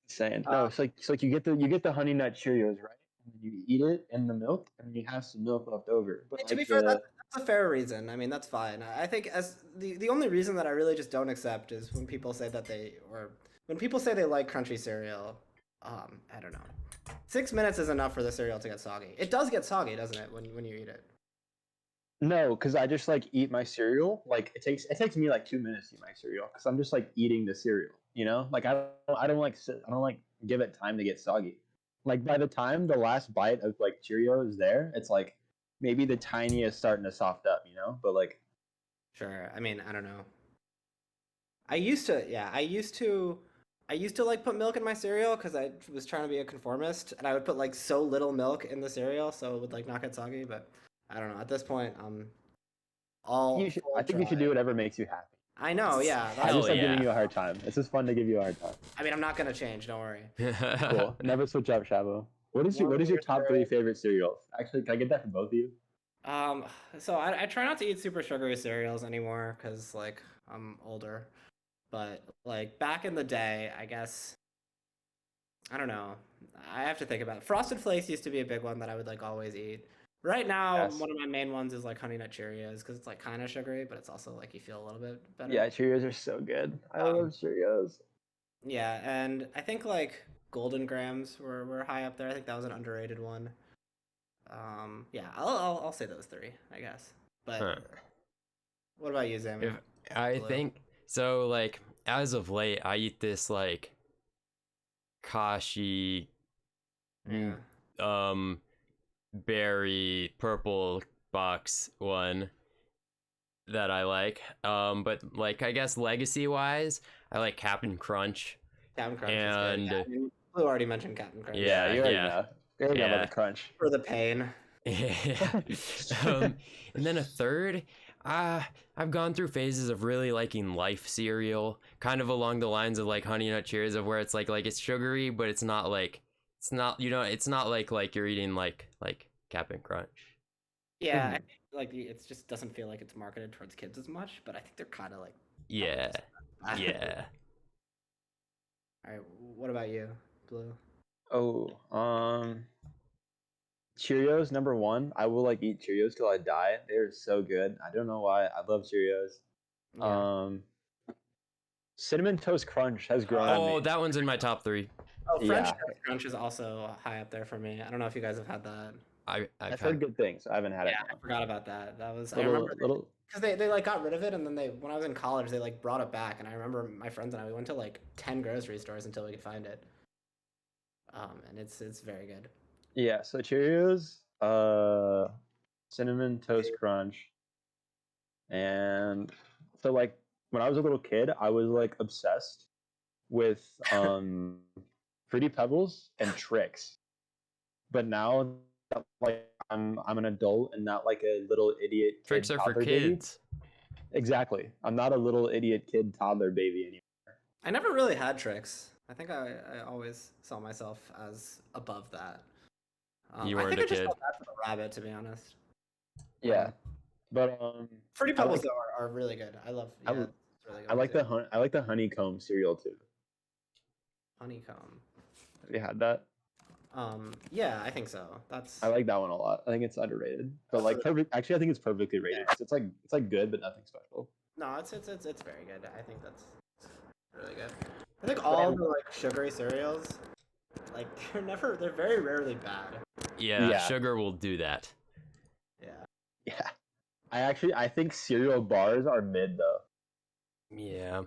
Insane. No, it's like you get the honey nut Cheerios, right? And then you eat it in the milk, and you have some milk left over. But to be like fair, that's a fair reason. I mean, that's fine. I think as the only reason that I really just don't accept is when people say that when people say they like crunchy cereal. I don't know. 6 minutes is enough for the cereal to get soggy. It does get soggy, doesn't it, when you eat it? no, because I just like eat my cereal. Like it takes me like 2 minutes to eat my cereal because I'm just like eating the cereal. You know, like I don't like I don't like give it time to get soggy. Like by the time the last bite of like Cheerio is there, it's like maybe the tiniest starting to soft up. You know, but like Sure. I mean, I don't know. I used to like put milk in my cereal because I was trying to be a conformist, and I would put like so little milk in the cereal so it would like not get soggy. But I don't know. At this point, I'm all you should. full I think you should dry. do whatever makes you happy. I know, yeah. I Hell just like giving yeah. you a hard time. It's just fun to give you a hard time. I mean, I'm not gonna change. Don't worry. Cool. Never switch up, Shabo. One What of is your your top three cereals. favorite cereals? Actually, can I get that from both of you? Um, so I try not to eat super sugary cereals anymore because like I'm older. But like back in the day, I guess I don't know. I have to think about it. Frosted Flakes used to be a big one that I would like always eat. Right now, Yes. one of my main ones is like Honey Nut Cheerios because it's like kind of sugary, but it's also like you feel a little bit better. Yeah, Cheerios are so good. I love Cheerios. Yeah, and I think like Golden Grams were high up there. I think that was an underrated one. Yeah, I'll say those three, I guess. But Huh. what about you, Zamu? If I Blue. think so, like as of late, I eat this like kashi, Yeah. berry purple box one that I like. But like I guess legacy wise, I like Captain Crunch. Captain Crunch And is good. Yeah, I mean, Blue already mentioned Captain Crunch. Yeah, you already yeah. know. You already know Yeah. about the crunch. For the pain. Yeah. And then a third, I've gone through phases of really liking Life cereal, kind of along the lines of like Honey Nut Cheerios, of where it's like it's sugary, but it's not like it's not like you're eating like Captain Crunch. Yeah, I think, like it just doesn't feel like it's marketed towards kids as much, but I think they're kind of like. Yeah, yeah. All right, what about you, Blue? Oh, Cheerios number one. I will like eat Cheerios till I die. They're so good. I don't know why. I love Cheerios. Yeah. Cinnamon Toast Crunch has grown on Oh, me. that one's in my top 3. Oh, French Yeah. Toast Crunch is also high up there for me. I don't know if you guys have had that. I've I've had heard good things. I haven't had Yeah, it. I forgot about that. That was I Little, remember little. because they like got rid of it, and then when I was in college they like brought it back, and I remember my friends and I we went to like 10 grocery stores until we could find it. And it's very good. Yeah. So Cheerios, Cinnamon Toast Crunch, and so like when I was a little kid, I was like obsessed with Fruity Pebbles and Tricks. But now that like I'm an adult and not like a little idiot kid Tricks are for toddler baby. kids. Exactly. I'm not a little idiot kid toddler baby anymore. I never really had Tricks. I think I always saw myself as above that. You I weren't think a I just kid. felt bad for the rabbit, to be honest. Yeah. But Fruity I Pebbles like- though are really good. I love. I Yeah, l- it's really good. I like the honeycomb cereal too. Honeycomb. Have you had that? Yeah, I think so. That's. I like that one a lot. I think it's underrated. But like actually I think it's perfectly rated. It's like good but nothing special. No, it's very good. I think that's really good. I think all the like sugary cereals, like they're very rarely bad. Yeah, sugar will do that. Yeah. Yeah. I think cereal bars are mid though. Yeah.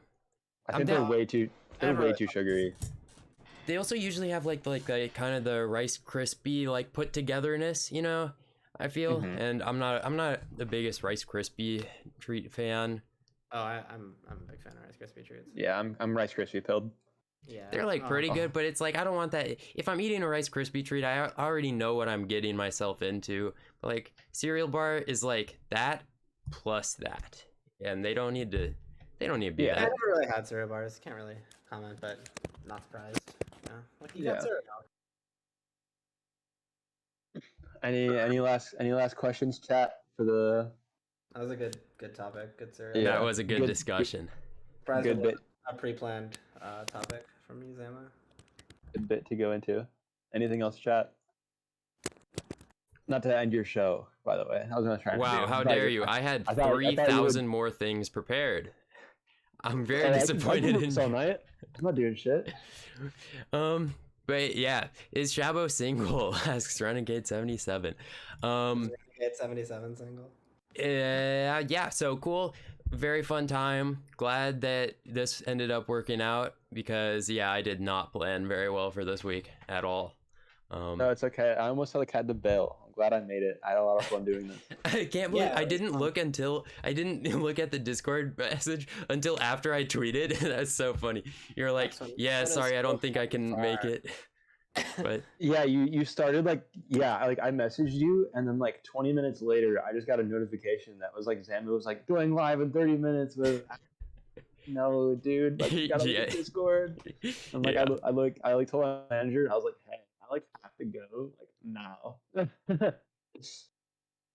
I think they're way too sugary. They also usually have like kind of the Rice Krispie like put togetherness, you know. I feel, and I'm not the biggest Rice Krispie treat fan. Oh, I'm a big fan of Rice Krispie treats. Yeah, I'm Rice Krispie pilled. Yeah, they're like pretty good, but it's like I don't want that. If I'm eating a Rice Krispie treat, I already know what I'm getting myself into. But like cereal bar is like that plus that, and they don't need to be that. I never really had cereal bars. Can't really comment, but not surprised. Yeah, like you got cereal. Any last questions, chat, for the? That was a good topic. Good cereal. Yeah, that was a good discussion. Good bit. A pre-planned topic from you, Zamu. Good bit to go into. Anything else, chat? Not to end your show, by the way. I was gonna try. Wow, how dare you! I had 3,000 more things prepared. I'm very disappointed in you. Night. I'm not doing shit. But yeah, is Shabo single? Asks Renegade77. Is Renegade77 single? Yeah, so cool. Very fun time. Glad that this ended up working out because yeah, I did not plan very well for this week at all. No, it's okay. I almost had to bail. I'm glad I made it. I had a lot of fun doing this. I can't believe I didn't look at the Discord message until after I tweeted. That's so funny. You're like, yeah, sorry, I don't think I can make it. But yeah, you started like I messaged you, and then like 20 minutes later, I just got a notification that was like Zamu was like going live in 30 minutes with. No, dude, like you gotta look at Discord. I'm like, I told my manager, I was like, hey, I like have to go like now.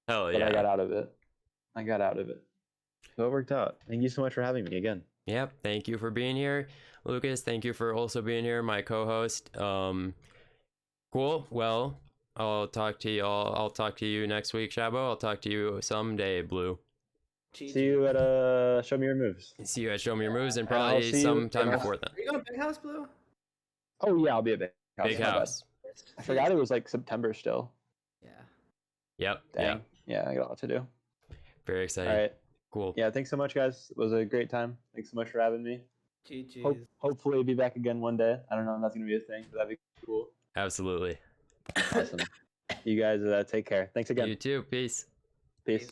Hell yeah! But I got out of it. So it worked out. Thank you so much for having me again. Yep, thank you for being here, Lucas. Thank you for also being here, my co-host. Cool. Well, I'll talk to you next week, Shabo. I'll talk to you someday, Blue. See you at Show Me Your Moves. See you at Show Me Your Moves, and probably sometime before then. Are you going to Big House, Blue? Oh yeah, I'll be at Big House. I forgot it was like September still. Yeah. Yep. Dang. Yeah, I got a lot to do. Very exciting. All right. Cool. Yeah, thanks so much, guys. It was a great time. Thanks so much for having me. Hopefully be back again one day. I don't know if that's gonna be a thing, but that'd be cool. Absolutely. Awesome. You guys take care. Thanks again. You too. Peace. Peace.